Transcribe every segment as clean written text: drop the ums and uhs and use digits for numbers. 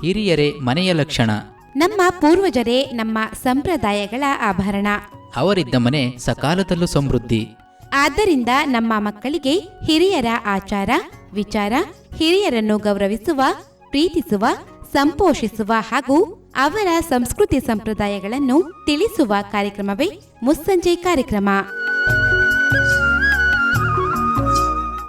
ಹಿರಿಯರೇ ಮನೆಯ ಲಕ್ಷಣ. ನಮ್ಮ ಪೂರ್ವಜರೇ ನಮ್ಮ ಸಂಪ್ರದಾಯಗಳ ಆಭರಣ. ಅವರಿದ್ದ ಮನೆ ಸಕಾಲದಲ್ಲೂ ಸಮೃದ್ಧಿ. ಆದ್ದರಿಂದ ನಮ್ಮ ಮಕ್ಕಳಿಗೆ ಹಿರಿಯರ ಆಚಾರ ವಿಚಾರ, ಹಿರಿಯರನ್ನು ಗೌರವಿಸುವ, ಪ್ರೀತಿಸುವ, ಸಂಪೋಷಿಸುವ ಹಾಗೂ ಅವರ ಸಂಸ್ಕೃತಿ ಸಂಪ್ರದಾಯಗಳನ್ನು ತಿಳಿಸುವ ಕಾರ್ಯಕ್ರಮವೇ ಮುಸ್ಸಂಜೆ ಕಾರ್ಯಕ್ರಮ.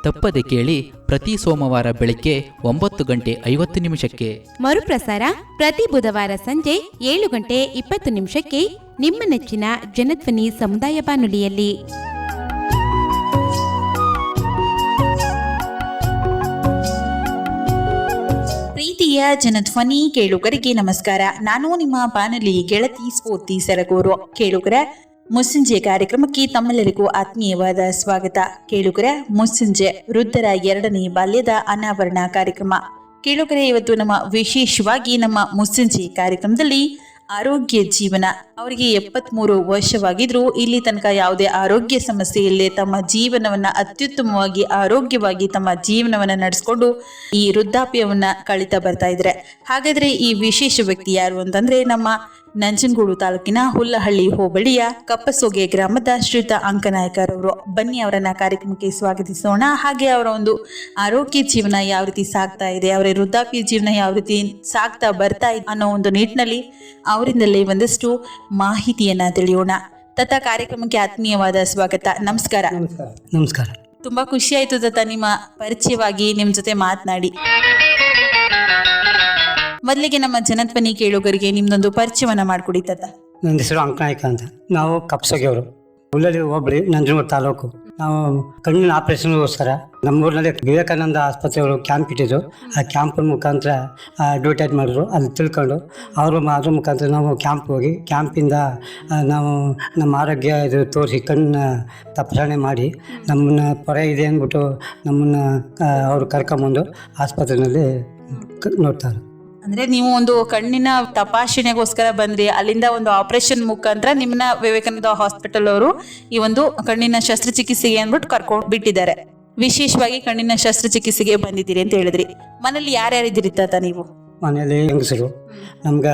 ತಪ್ಪದೆ ಕೇಳಿ, ಪ್ರತಿ ಸೋಮವಾರ ಬೆಳಿಗ್ಗೆ 9:50 ಮರುಪ್ರಸಾರ ಪ್ರತಿ ಬುಧವಾರ ಸಂಜೆ 7:20 ನಿಮ್ಮ ನೆಚ್ಚಿನ ಜನಧ್ವನಿ ಸಮುದಾಯ ಬಾನುಲಿಯಲ್ಲಿ. ಪ್ರೀತಿಯ ಜನಧ್ವನಿ ಕೇಳುಗರಿಗೆ ನಮಸ್ಕಾರ. ನಾನು ನಿಮ್ಮ ಬಾನುಲಿ ಗೆಳತಿ ಸ್ಫೂರ್ತಿ ಸರಗೂರು. ಕೇಳುಗರ ಮುಸ್ಸಂಜೆ ಕಾರ್ಯಕ್ರಮಕ್ಕೆ ತಮ್ಮೆಲ್ಲರಿಗೂ ಆತ್ಮೀಯವಾದ ಸ್ವಾಗತ. ಕೇಳುಗರ ಮುಸ್ಸಂಜೆ ವೃದ್ಧರ 2ನೇ ಬಾಲ್ಯದ ಅನಾವರಣ ಕಾರ್ಯಕ್ರಮ. ಕೇಳುಗರೆ, ಇವತ್ತು ನಮ್ಮ ವಿಶೇಷವಾಗಿ ನಮ್ಮ ಮುಸ್ಸಂಜೆ ಕಾರ್ಯಕ್ರಮದಲ್ಲಿ ಆರೋಗ್ಯ ಜೀವನ. ಅವರಿಗೆ 73 ವರ್ಷವಾಗಿದ್ರು ಇಲ್ಲಿ ತನಕ ಯಾವುದೇ ಆರೋಗ್ಯ ಸಮಸ್ಯೆ ಇಲ್ಲದೆ ತಮ್ಮ ಜೀವನವನ್ನ ಅತ್ಯುತ್ತಮವಾಗಿ ಆರೋಗ್ಯವಾಗಿ ತಮ್ಮ ಜೀವನವನ್ನ ನಡೆಸ್ಕೊಂಡು ಈ ವೃದ್ಧಾಪ್ಯವನ್ನ ಕಳೀತಾ ಬರ್ತಾ ಇದ್ರೆ. ಹಾಗಾದ್ರೆ ಈ ವಿಶೇಷ ವ್ಯಕ್ತಿ ಯಾರು ಅಂತಂದ್ರೆ ನಮ್ಮ ನಂಜನಗೂಡು ತಾಲೂಕಿನ ಹುಲ್ಲಹಳ್ಳಿ ಹೋಬಳಿಯ ಕಪ್ಪಸೋಗೆ ಗ್ರಾಮದ ಶ್ರೀಯುತ ಅಂಕನಾಯಕರವರು. ಬನ್ನಿ ಅವರನ್ನ ಕಾರ್ಯಕ್ರಮಕ್ಕೆ ಸ್ವಾಗತಿಸೋಣ. ಹಾಗೆ ಅವರ ಒಂದು ಆರೋಗ್ಯ ಜೀವನ ಯಾವ ರೀತಿ ಸಾಗ್ತಾ ಇದೆ, ಅವರ ವೃದ್ಧಾಪ್ಯ ಜೀವನ ಯಾವ ರೀತಿ ಸಾಗ್ತಾ ಬರ್ತಾ ಇದೆ ಅನ್ನೋ ಒಂದು ನಿಟ್ಟಿನಲ್ಲಿ ಅವರಿಂದಲೇ ಒಂದಷ್ಟು ಮಾಹಿತಿಯನ್ನ ತಿಳಿಯೋಣ. ತತ್ತ ಕಾರ್ಯಕ್ರಮಕ್ಕೆ ಆತ್ಮೀಯವಾದ ಸ್ವಾಗತ. ನಮಸ್ಕಾರ. ನಮಸ್ಕಾರ. ತುಂಬಾ ಖುಷಿ ಆಯ್ತು ತತ್ತ ನಿಮ್ಮ ಪರಿಚಯವಾಗಿ ನಿಮ್ ಜೊತೆ ಮಾತನಾಡಿ. ಮೊದಲಿಗೆ ನಮ್ಮ ಜನಧ್ವನಿ ಕೇಳುಗರಿಗೆ ನಿಮ್ದೊಂದು ಪರಿಚಯವನ್ನ ಮಾಡ್ಕೊಡಿ ತಾತ. ನನ್ನ ಹೆಸರು ಅಂಕನಾಯಕ ಅಂತ. ನಾವು ಕಪ್ಸೋಗಿ ಅವರು, ಹುಲ್ಲಳ್ಳಿ ಹೋಬಳಿ, ನಂಜನಗೂಡು ತಾಲೂಕು. ನಾವು ಕಣ್ಣಿನ ಆಪರೇಷನ್ಗೋಸ್ಕರ ನಮ್ಮೂರಿನಲ್ಲಿ ವಿವೇಕಾನಂದ ಆಸ್ಪತ್ರೆಯವರು ಕ್ಯಾಂಪ್ ಇಟ್ಟಿದ್ರು. ಆ ಕ್ಯಾಂಪ್ ಮುಖಾಂತರ ಅಡ್ವರ್ಟೈಸ್ ಮಾಡಿದ್ರು. ಅಲ್ಲಿ ತಿಳ್ಕೊಂಡು ಅದ್ರ ಮುಖಾಂತರ ನಾವು ಕ್ಯಾಂಪ್ ಹೋಗಿ ಕ್ಯಾಂಪಿಂದ ನಾವು ನಮ್ಮ ಆರೋಗ್ಯ ಇದು ತೋರಿಸಿ ಕಣ್ಣಿನ ತಪಾಸಣೆ ಮಾಡಿ ನಮ್ಮನ್ನು ಪೊರೆ ಇದೆ ಅಂದ್ಬಿಟ್ಟು ನಮ್ಮನ್ನು ಅವರು ಕರ್ಕೊಂಬಂದು ಆಸ್ಪತ್ರೆಯಲ್ಲಿ ನೋಡ್ತಾರೆ. ಅಂದ್ರೆ ನೀವು ಒಂದು ಕಣ್ಣಿನ ತಪಾಸಣೆಗೋಸ್ಕರ ಬಂದ್ರಿ, ಅಲ್ಲಿಂದ ಒಂದು ಆಪರೇಷನ್ ಮುಖಾಂತರ ನಿಮ್ಮನ್ನ ವಿವೇಕಾನಂದ ಹಾಸ್ಪಿಟಲ್ ಅವರು ಈ ಒಂದು ಕಣ್ಣಿನ ಶಸ್ತ್ರಚಿಕಿತ್ಸೆಗೆ ಅಂದ್ಬಿಟ್ಟು ಕರ್ಕೊಂಡು ಬಿಟ್ಟಿದ್ದಾರೆ. ವಿಶೇಷವಾಗಿ ಕಣ್ಣಿನ ಶಸ್ತ್ರಚಿಕಿತ್ಸೆಗೆ ಬಂದಿದ್ದೀರಿ ಅಂತ ಹೇಳಿದ್ರಿ. ಮನೇಲಿ ಯಾರ್ಯಾರಿದ್ದೀರಿ ತಾತ ನೀವು? ಮನೆಯಲ್ಲಿ ಹೆಂಗಸರು, ನಮ್ಗೆ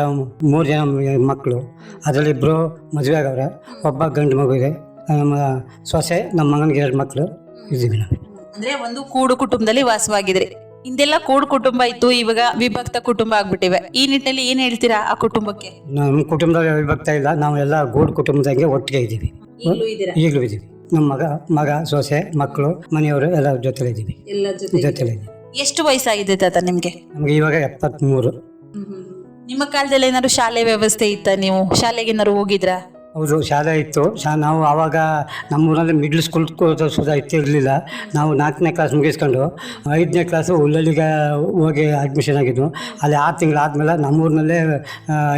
3 ಜನ ಮಕ್ಕಳು. ಅದರಲ್ಲಿ 2 ಮದುವೆ ಆಗವ್ರೆ, ಒಬ್ಬ ಗಂಡು ಮಗು ಇದೆ. ನಮ್ಮ ಸೊಸೆ, ನಮ್ಮ ಮಗನಿಗೆ 2 ಮಕ್ಕಳು ಇದ್ದೀವಿ ನಾವು. ಅಂದ್ರೆ ಒಂದು ಕೂಡು ಕುಟುಂಬದಲ್ಲಿ ವಾಸವಾಗಿದ್ರಿ. ಹಿಂದೆಲ್ಲ ಕೂಡು ಕುಟುಂಬ ಇತ್ತು, ಇವಾಗ ವಿಭಕ್ತ ಕುಟುಂಬ ಆಗ್ಬಿಟ್ಟಿವೆ. ಈ ನಿಟ್ಟಿನಲ್ಲಿ ಏನ್ ಹೇಳ್ತೀರಾ ಆ ಕುಟುಂಬಕ್ಕೆ? ನಮ್ಮ ಕುಟುಂಬದಾಗ ವಿಭಕ್ತ ಇಲ್ಲ, ನಾವೆಲ್ಲ ಗೂಡು ಕುಟುಂಬದಂಗೆ ಒಟ್ಟಿಗೆ ಇದ್ದೀವಿ. ಈಗಲೂ ಇದ್ದೀವಿ. ನಮ್ಮ ಮಗ ಸೊಸೆ ಮಕ್ಕಳು ಮನೆಯವರು ಎಲ್ಲ ಜೊತೆಲೆ ಇದ್ದೀವಿ. ಜೊತೆಲೆ ಇದ್ದೀವಿ. ಎಷ್ಟು ವಯಸ್ಸಾಗಿದೆ ತಾತ ನಿಮ್ಗೆ? ನಮ್ಗೆ ಇವಾಗ 73. ನಿಮ್ಮ ಕಾಲದಲ್ಲಿ ಏನಾದ್ರು ಶಾಲೆ ವ್ಯವಸ್ಥೆ ಇತ್ತ? ನೀವು ಶಾಲೆಗೆ ಏನಾದ್ರು ಹೋಗಿದ್ರಾ? ಹೌದು, ಶಾಲೆ ಇತ್ತು. ನಾವು ಆವಾಗ ನಮ್ಮೂರಲ್ಲಿ ಮಿಡ್ಲ್ ಸ್ಕೂಲ್ ಸುಧಾ ಇರಲಿಲ್ಲ. ನಾವು 4ನೇ ಕ್ಲಾಸ್ ಮುಗಿಸ್ಕೊಂಡು 5ನೇ ಕ್ಲಾಸು ಹುಲ್ಲಳ್ಳಿಗೆ ಹೋಗಿ ಅಡ್ಮಿಷನ್ ಆಗಿದ್ವು. ಅಲ್ಲಿ 6 ತಿಂಗಳಾದಮೇಲೆ ನಮ್ಮೂರಿನಲ್ಲೇ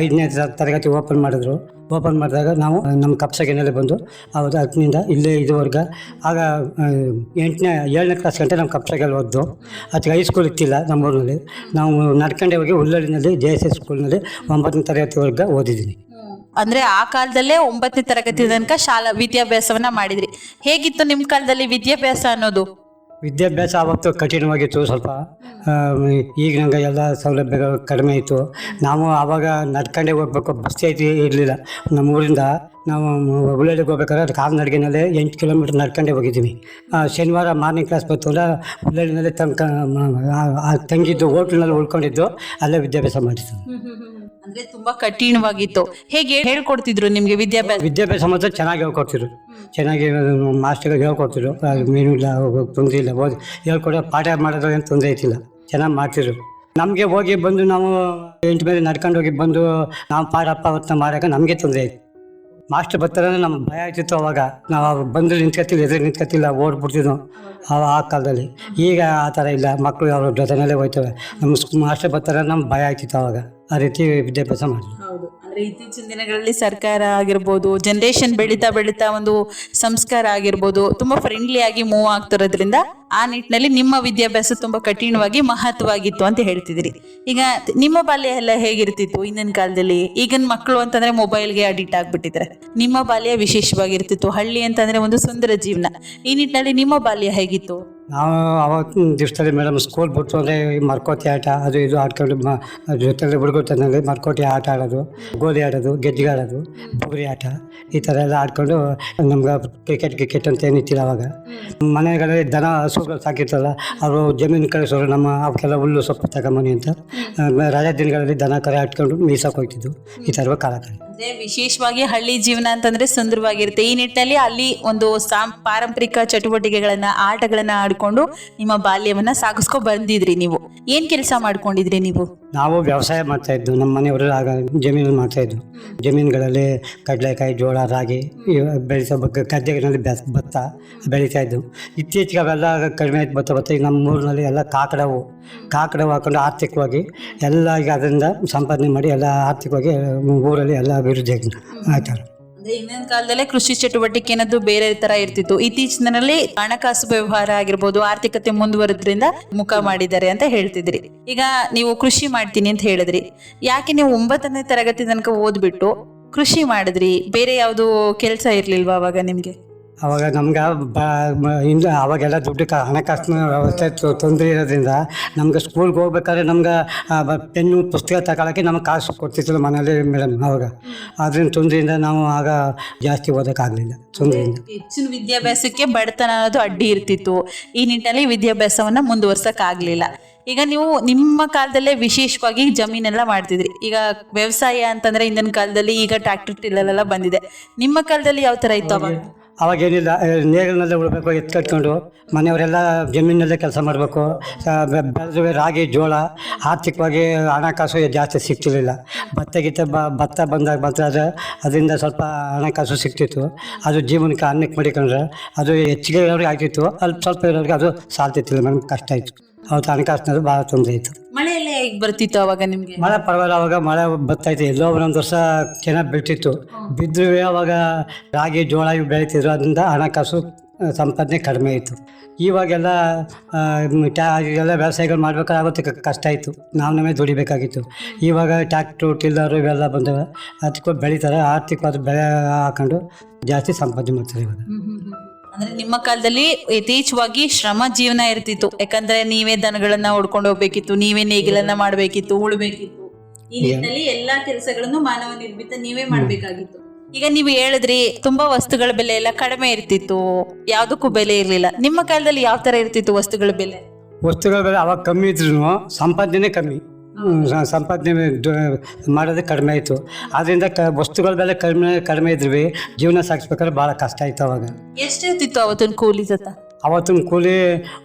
5ನೇ ತರಗತಿ ಓಪನ್ ಮಾಡಿದ್ರು. ಓಪನ್ ಮಾಡಿದಾಗ ನಾವು ನಮ್ಮ ಕಪ್ಸಗಿನಲ್ಲಿ ಬಂದು ಅವ್ರು 10ನಿಂದ ಇಲ್ಲೇ ಇದುವರೆಗೆ. ಆಗ 7ನೇ ಕ್ಲಾಸ್ ಗಂಟೆ ನಮ್ಮ ಕಪ್ಸಗಲ್ಲಿ ಓದ್ದು. ಅದಕ್ಕೆ ಹೈಸ್ಕೂಲ್ ಇತ್ತಿಲ್ಲ ನಮ್ಮೂರಿನಲ್ಲಿ. ನಾವು ನಡ್ಕೊಂಡೆ ಹೋಗಿ ಹುಲ್ಲಳ್ಳಿನಲ್ಲಿ JSS ಸ್ಕೂಲ್ನಲ್ಲಿ 9ನೇ ತರಗತಿವರೆಗೆ ಓದಿದ್ದೀನಿ. ಅಂದ್ರೆ ಆ ಕಾಲದಲ್ಲೇ 9ನೇ ತರಗತಿ ತನಕ ಶಾಲಾ ವಿದ್ಯಾಭ್ಯಾಸವನ್ನ ಮಾಡಿದ್ರಿ. ಹೇಗಿತ್ತು ನಿಮ್ ಕಾಲದಲ್ಲಿ ವಿದ್ಯಾಭ್ಯಾಸ ಅನ್ನೋದು? ವಿದ್ಯಾಭ್ಯಾಸ ಆವತ್ತು ಕಠಿಣವಾಗಿತ್ತು ಸ್ವಲ್ಪ. ಈಗ ನಂಗೆ ಎಲ್ಲ ಸೌಲಭ್ಯಗಳು ಕಡಿಮೆ ಇತ್ತು. ನಾವು ಆವಾಗ ನಡ್ಕೊಂಡೇ ಹೋಗ್ಬೇಕು, ಬಸ್ ಇರಲಿಲ್ಲ. ನಮ್ಮೂರಿಂದ ನಾವು ಹುಲ್ಲಳ್ಳಿಗೆ ಹೋಗ್ಬೇಕಾದ್ರೆ ಅದು ಕಾಲು ನಡಿಗೆನಲ್ಲೇ 8 ಕಿಲೋಮೀಟ್ರ್ ನಡ್ಕೊಂಡೇ ಹೋಗಿದ್ದೀವಿ. ಶನಿವಾರ ಮಾರ್ನಿಂಗ್ ಕ್ಲಾಸ್ ಬಂತು ಅಂದ್ರೆ ಹುಲ್ಲಳ್ಳಿನಲ್ಲೇ ತಂಗಿದ್ದು ಹೋಟ್ಲಿನಲ್ಲಿ ಉಳ್ಕೊಂಡಿದ್ದು, ಅಲ್ಲೇ ವಿದ್ಯಾಭ್ಯಾಸ ಮಾಡಿದ್ದು. ಅಂದ್ರೆ ತುಂಬಾ ಕಠಿಣವಾಗಿತ್ತು. ಹೇಗೆ ಹೇಳ್ಕೊಡ್ತಿದ್ರು ನಿಮ್ಗೆ ವಿದ್ಯಾಭ್ಯಾಸ ಮಾತ್ರ ಚೆನ್ನಾಗಿ ಹೇಳ್ಕೊಡ್ತಿದ್ರು. ಚೆನ್ನಾಗಿ ಮಾಸ್ಟರ್ಗಳು ಹೇಳ್ಕೊಡ್ತಿದ್ರು. ಮೀನು ಇಲ್ಲ, ತೊಂದರೆ ಇಲ್ಲ, ಓದಿ ಹೇಳ್ಕೊಡೋ ಪಾಠ ಮಾಡೋದು ಏನು ತೊಂದರೆ ಐತಿಲ್ಲ, ಚೆನ್ನಾಗಿ ಮಾಡ್ತಿದ್ರು. ನಮಗೆ ಹೋಗಿ ಬಂದು ನಾವು 8 ಮೇಲೆ ನಡ್ಕೊಂಡು ಹೋಗಿ ಬಂದು ನಾವು ಪಾಠ ಮಾಡೋಕೆ ನಮಗೆ ತೊಂದರೆ ಆಯಿತು. ಮಾಸ್ಟರ್ ಬರ್ತಾರೆ ನಮ್ಗೆ ಭಯ ಆಯ್ತಿತ್ತು. ಅವಾಗ ನಾವು ಬಂದು ನಿಂತ್ಕೊತಿಲ್ಲ, ಎದುರು ನಿಂತ್ಕೊತಿಲ್ಲ, ಓಡ್ಬಿಡ್ತಿದ್ವು ಆ ಕಾಲದಲ್ಲಿ. ಈಗ ಆ ಥರ ಇಲ್ಲ, ಮಕ್ಕಳು ಅವ್ರ ಜೊತೆನಲ್ಲೇ ಹೋಯ್ತವೆ. ನಮ್ಮ ಮಾಸ್ಟರ್ ಬರ್ತಾರೆ ನಮ್ಗೆ ಭಯ ಆಗ್ತಿತ್ತು ಅವಾಗ. ಆ ರೀತಿ ವಿದ್ಯಾಭ್ಯಾಸ ಮಾಡಿದ್ವಿ. ಹೌದು, ಅಂದ್ರೆ ಇತ್ತೀಚಿನ ದಿನಗಳಲ್ಲಿ ಸರ್ಕಾರ ಆಗಿರ್ಬೋದು, ಜನರೇಷನ್ ಬೆಳೀತಾ ಒಂದು ಸಂಸ್ಕಾರ ಆಗಿರ್ಬೋದು, ತುಂಬಾ ಫ್ರೆಂಡ್ಲಿ ಆಗಿ ಮೂವ್ ಆಗ್ತಿರೋದ್ರಿಂದ ಆ ನಿಟ್ಟಿನಲ್ಲಿ ನಿಮ್ಮ ವಿದ್ಯಾಭ್ಯಾಸ ತುಂಬಾ ಕಠಿಣವಾಗಿ ಮಹತ್ವವಾಗಿತ್ತು ಅಂತ ಹೇಳ್ತಿದ್ರಿ. ಈಗ ನಿಮ್ಮ ಬಾಲ್ಯ ಎಲ್ಲ ಹೇಗಿರ್ತಿತ್ತು ಹಿಂದಿನ ಕಾಲದಲ್ಲಿ? ಈಗಿನ ಮಕ್ಕಳು ಅಂತಂದ್ರೆ ಮೊಬೈಲ್ಗೆ ಅಡಿಕ್ಟ್ ಆಗ್ಬಿಟ್ಟಿದ್ದಾರೆ. ನಿಮ್ಮ ಬಾಲ್ಯ ವಿಶೇಷವಾಗಿರ್ತಿತ್ತು. ಹಳ್ಳಿ ಅಂತಂದ್ರೆ ಒಂದು ಸುಂದರ ಜೀವನ. ಈ ನಿಟ್ಟಿನಲ್ಲಿ ನಿಮ್ಮ ಬಾಲ್ಯ ಹೇಗಿತ್ತು? ನಾವು ಅವತ್ತಿನ ದಿವಸದಲ್ಲಿ ಮೇಡಮ್ ಸ್ಕೂಲ್ ಬಿಟ್ಟು ಅಂದರೆ ಮರ್ಕೋತಿ ಆಟ ಅದು ಇದು ಆಡ್ಕೊಂಡು ಜೊತೆಲಿ ಹುಡುಗರಲ್ಲಿ ಮರ್ಕೋಟಿ ಆಟ ಆಡೋದು, ಗೋಲಿ ಆಡೋದು, ಗೆಜ್ಜೆ ಆಡೋದು, ಬುಗುರಿ ಆಟ ಈ ಥರ ಎಲ್ಲ ಆಡ್ಕೊಂಡು ನಮ್ಗೆ ಕ್ರಿಕೆಟ್ ಅಂತ ಏನಿತ್ತಿಲ್ಲ ಅವಾಗ. ಮನೆಗಳಲ್ಲಿ ದನ ಹಸುಗಳು ಸಾಕಿರ್ತಲ್ಲ, ಅವರು ಜಮೀನು ಕಳಿಸೋರು ನಮ್ಮ ಅವಕ್ಕೆಲ್ಲ ಹುಲ್ಲು ಸೊಪ್ಪು ತಗೊಂಬನಿ ಅಂತ ರಜಾ ದಿನಗಳಲ್ಲಿ ದನ ಕರೆ ಆಡ್ಕೊಂಡು ಮೀಸಕ್ಕೆ ಹೋಗ್ತಿದ್ದು. ಈ ಥರ ಕಾಲ ಕಳಿ. ಅಂದ್ರೆ ವಿಶೇಷವಾಗಿ ಹಳ್ಳಿ ಜೀವನ ಅಂತಂದ್ರೆ ಸುಂದರವಾಗಿರುತ್ತೆ. ಈ ನಿಟ್ಟಿನಲ್ಲಿ ಅಲ್ಲಿ ಒಂದು ಪಾರಂಪರಿಕ ಚಟುವಟಿಕೆಗಳನ್ನ ಆಟಗಳನ್ನ ಆಡ್ಕೊಂಡು ನಿಮ್ಮ ಬಾಲ್ಯವನ್ನ ಸಾಗಿಸ್ಕೊ ಬಂದಿದ್ರಿ. ನೀವು ಏನ್ ಕೆಲಸ ಮಾಡ್ಕೊಂಡಿದ್ರಿ ನೀವು? ನಾವು ವ್ಯವಸಾಯ ಮಾಡ್ತಾ ಇದ್ದು, ನಮ್ಮ ಮನೆಯವರು ಆಗ ಜಮೀನು ಮಾಡ್ತಾ ಇದ್ದು. ಜಮೀನುಗಳಲ್ಲಿ ಕಡಲೆಕಾಯಿ, ಜೋಳ, ರಾಗಿ ಬೆಳೀತಾ ಗದ್ದೆಗಳಲ್ಲಿ ಭತ್ತ ಬೆಳೀತಾ ಇದ್ದು. ಇತ್ತೀಚೆಗೆ ಅವೆಲ್ಲ ಕಡಿಮೆ ಆಯ್ತು. ಭತ್ತ ಈಗ ನಮ್ಮ ಊರಿನಲ್ಲಿ ಎಲ್ಲ ಕಾಕಡವು ಹಾಕೊಂಡು ಆರ್ಥಿಕವಾಗಿ ಎಲ್ಲ ಈಗ ಅದರಿಂದ ಸಂಪಾದನೆ ಮಾಡಿ ಎಲ್ಲ ಆರ್ಥಿಕವಾಗಿ ಊರಲ್ಲಿ ಎಲ್ಲ ಅಭಿವೃದ್ಧಿ ಆಯ್ತಾರೆ. ಅಂದ್ರೆ ಹಿಂದಿನ ಕಾಲದಲ್ಲೇ ಕೃಷಿ ಚಟುವಟಿಕೆ ಅನ್ನೋದು ಬೇರೆ ತರ ಇರ್ತಿತ್ತು. ಇತ್ತೀಚಿನಲ್ಲಿ ಹಣಕಾಸು ವ್ಯವಹಾರ ಆಗಿರ್ಬೋದು, ಆರ್ಥಿಕತೆ ಮುಂದುವರೆದ್ರಿಂದ ಮುಖ ಮಾಡಿದ್ದಾರೆ ಅಂತ ಹೇಳ್ತಿದ್ರಿ. ಈಗ ನೀವು ಕೃಷಿ ಮಾಡ್ತೀನಿ ಅಂತ ಹೇಳಿದ್ರಿ. ಯಾಕೆ ನೀವು 9ನೇ ತರಗತಿ ತನಕ ಓದ್ಬಿಟ್ಟು ಕೃಷಿ ಮಾಡಿದ್ರಿ? ಬೇರೆ ಯಾವುದು ಕೆಲಸ ಇರ್ಲಿಲ್ವಾ ಅವಾಗ ನಿಮ್ಗೆ? ಅವಾಗ ನಮ್ಗೆ ಅವಾಗೆಲ್ಲ ದುಡ್ಡು ಹಣಕಾಸಿನ ವ್ಯವಸ್ಥೆ ತೊಂದರೆ ಇರೋದ್ರಿಂದ ನಮ್ಗೆ ಸ್ಕೂಲ್ಗೆ ಹೋಗ್ಬೇಕಾದ್ರೆ ನಮ್ಗೆ ಪೆನ್ನು ಪುಸ್ತಕ ತಗೊಳ್ಳೋಕ್ಕೆ ನಮಗೆ ಕಾಸು ಕೊಡ್ತಿದ್ದಿಲ್ಲ ಮನೇಲಿ ಮೇಡಮ್. ಅವಾಗ ಅದರಿಂದ ತೊಂದರೆಯಿಂದ ನಾವು ಆಗ ಜಾಸ್ತಿ ಓದೋಕ್ಕಾಗಲಿಲ್ಲ. ತೊಂದರೆಯಿಂದ ಹೆಚ್ಚಿನ ವಿದ್ಯಾಭ್ಯಾಸಕ್ಕೆ ಬಡತನ ಅನ್ನೋದು ಅಡ್ಡಿ ಇರ್ತಿತ್ತು. ಈ ನಿಟ್ಟಿನಲ್ಲಿ ವಿದ್ಯಾಭ್ಯಾಸವನ್ನ ಮುಂದುವರ್ಸಕ್ಕಾಗ್ಲಿಲ್ಲ. ಈಗ ನೀವು ನಿಮ್ಮ ಕಾಲದಲ್ಲೇ ವಿಶೇಷವಾಗಿ ಜಮೀನೆಲ್ಲ ಮಾಡ್ತಿದ್ರಿ. ಈಗ ವ್ಯವಸಾಯ ಅಂತಂದ್ರೆ ಹಿಂದಿನ ಕಾಲದಲ್ಲಿ, ಈಗ ಟ್ರ್ಯಾಕ್ಟರ್ ಟಿಲ್ಲರೆಲ್ಲ ಬಂದಿದೆ. ನಿಮ್ಮ ಕಾಲದಲ್ಲಿ ಯಾವ ತರ ಇತ್ತು ಅವಾಗ? ಅವಾಗೇನಿಲ್ಲ, ನೇಗಿಲಲ್ಲೇ ಉಳ್ಬೇಕು, ಎತ್ತು ಕಟ್ಕೊಂಡು ಮನೆಯವರೆಲ್ಲ ಜಮೀನಲ್ಲೇ ಕೆಲಸ ಮಾಡಬೇಕು. ಬೆಳೆದು ರಾಗಿ, ಜೋಳ ಆರ್ಥಿಕವಾಗಿ ಹಣಕಾಸು ಜಾಸ್ತಿ ಸಿಗ್ತಿರ್ಲಿಲ್ಲ. ಭತ್ತ ಬಂದಾಗ ಮಾತ್ರ ಅದರಿಂದ ಸ್ವಲ್ಪ ಹಣಕಾಸು ಸಿಗ್ತಿತ್ತು. ಅದು ಜೀವನಕ್ಕೆ ಅನ್ನಕ್ಕೆ ಮಡಿಕೊಂಡ್ರೆ ಅದು ಹೆಚ್ಚಿಗೆ ಇರೋರಿಗೆ ಆಗ್ತಿತ್ತು, ಸ್ವಲ್ಪ ಇರೋರಿಗೆ ಅದು ಸಾಲ್ತಿತ್ತಿಲ್ಲ ಮೇಡಮ್. ಕಷ್ಟ ಆಯಿತು ಅವತ್ತು, ಹಣಕಾಸಿನದು ಭಾಳ ತೊಂದರೆ ಇತ್ತು. ಮಳೆ ಎಲ್ಲ ಹೇಗೆ ಬರ್ತಿತ್ತು ಅವಾಗ ನಿಮ್ಗೆ? ಮಳೆ ಪರವಾಗಿಲ್ಲ, ಅವಾಗ ಮಳೆ ಬರ್ತಾಯಿತ್ತು. ಎಲ್ಲೋ ಒಂದೊಂದು ವರ್ಷ ಚೆನ್ನಾಗಿ ಬೆಳೀತಿತ್ತು. ಬಿದ್ದರೂ ಅವಾಗ ರಾಗಿ, ಜೋಳ ಇವು ಬೆಳೀತಿದ್ರು. ಅದರಿಂದ ಹಣಕಾಸು ಸಂಪಾದನೆ ಕಡಿಮೆ ಇತ್ತು. ಇವಾಗೆಲ್ಲ ಎಲ್ಲ ವ್ಯವಸಾಯಗಳು ಮಾಡ್ಬೇಕಾದ್ರೆ ಆವತ್ತು ಕಷ್ಟ ಇತ್ತು. ನಾವೇ ದುಡಿಬೇಕಾಗಿತ್ತು. ಇವಾಗ ಟ್ಯಾಕ್ಟ್ರು, ಟಿಲ್ಲರು ಇವೆಲ್ಲ ಬಂದವೆ. ಅದಕ್ಕೂ ಬೆಳೀತಾರೆ, ಆರ್ಥಿಕವಾದ ಬೆಳೆ ಹಾಕೊಂಡು ಜಾಸ್ತಿ ಸಂಪಾದನೆ ಮಾಡ್ತಾರೆ ಇವಾಗ. ಅಂದ್ರೆ ನಿಮ್ಮ ಕಾಲದಲ್ಲಿ ಯಥೇಚ್ಛವಾಗಿ ಶ್ರಮ ಜೀವನ ಇರ್ತಿತ್ತು. ಯಾಕಂದ್ರೆ ನೀವೇ ದನಗಳನ್ನ ಹೊಡ್ಕೊಂಡು ಹೋಗ್ಬೇಕಿತ್ತು, ನೀವೇ ನೇಗಿಲನ್ನ ಮಾಡ್ಬೇಕಿತ್ತು, ಉಳ್ಬೇಕಿತ್ತು. ಈ ನಿಟ್ಟಿನಲ್ಲಿ ಎಲ್ಲಾ ಕೆಲಸಗಳನ್ನು ಮಾನವ ನಿರ್ಮಿತ ನೀವೇ ಮಾಡ್ಬೇಕಾಗಿತ್ತು. ಈಗ ನೀವು ಹೇಳಿದ್ರಿ ತುಂಬಾ ವಸ್ತುಗಳ ಬೆಲೆ ಎಲ್ಲ ಕಡಿಮೆ ಇರ್ತಿತ್ತು, ಯಾವ್ದಕ್ಕೂ ಬೆಲೆ ಇರ್ಲಿಲ್ಲ. ನಿಮ್ಮ ಕಾಲದಲ್ಲಿ ಯಾವ ತರ ಇರ್ತಿತ್ತು ವಸ್ತುಗಳ ಬೆಲೆ? ವಸ್ತುಗಳ ಬೆಲೆ ಅವಾಗ ಕಮ್ಮಿ ಇದ್ರೂ ಸಂಪಾದನೆ ಕಮ್ಮಿ, ಸಂಪಾದನೆ ಮಾಡೋದೇ ಕಡಿಮೆ ಆಯಿತು. ಆದ್ದರಿಂದ ವಸ್ತುಗಳ ಬೆಲೆ ಕಡಿಮೆ ಇದ್ರೂ ಜೀವನ ಸಾಗಿಸ್ಬೇಕಾದ್ರೆ ಭಾಳ ಕಷ್ಟ ಆಯಿತು. ಅವಾಗ ಎಷ್ಟಿರ್ತಿತ್ತು ಅವತ್ತಿನ ಕೂಲಿ ಜೊತೆ? ಅವತ್ತಿನ ಕೂಲಿ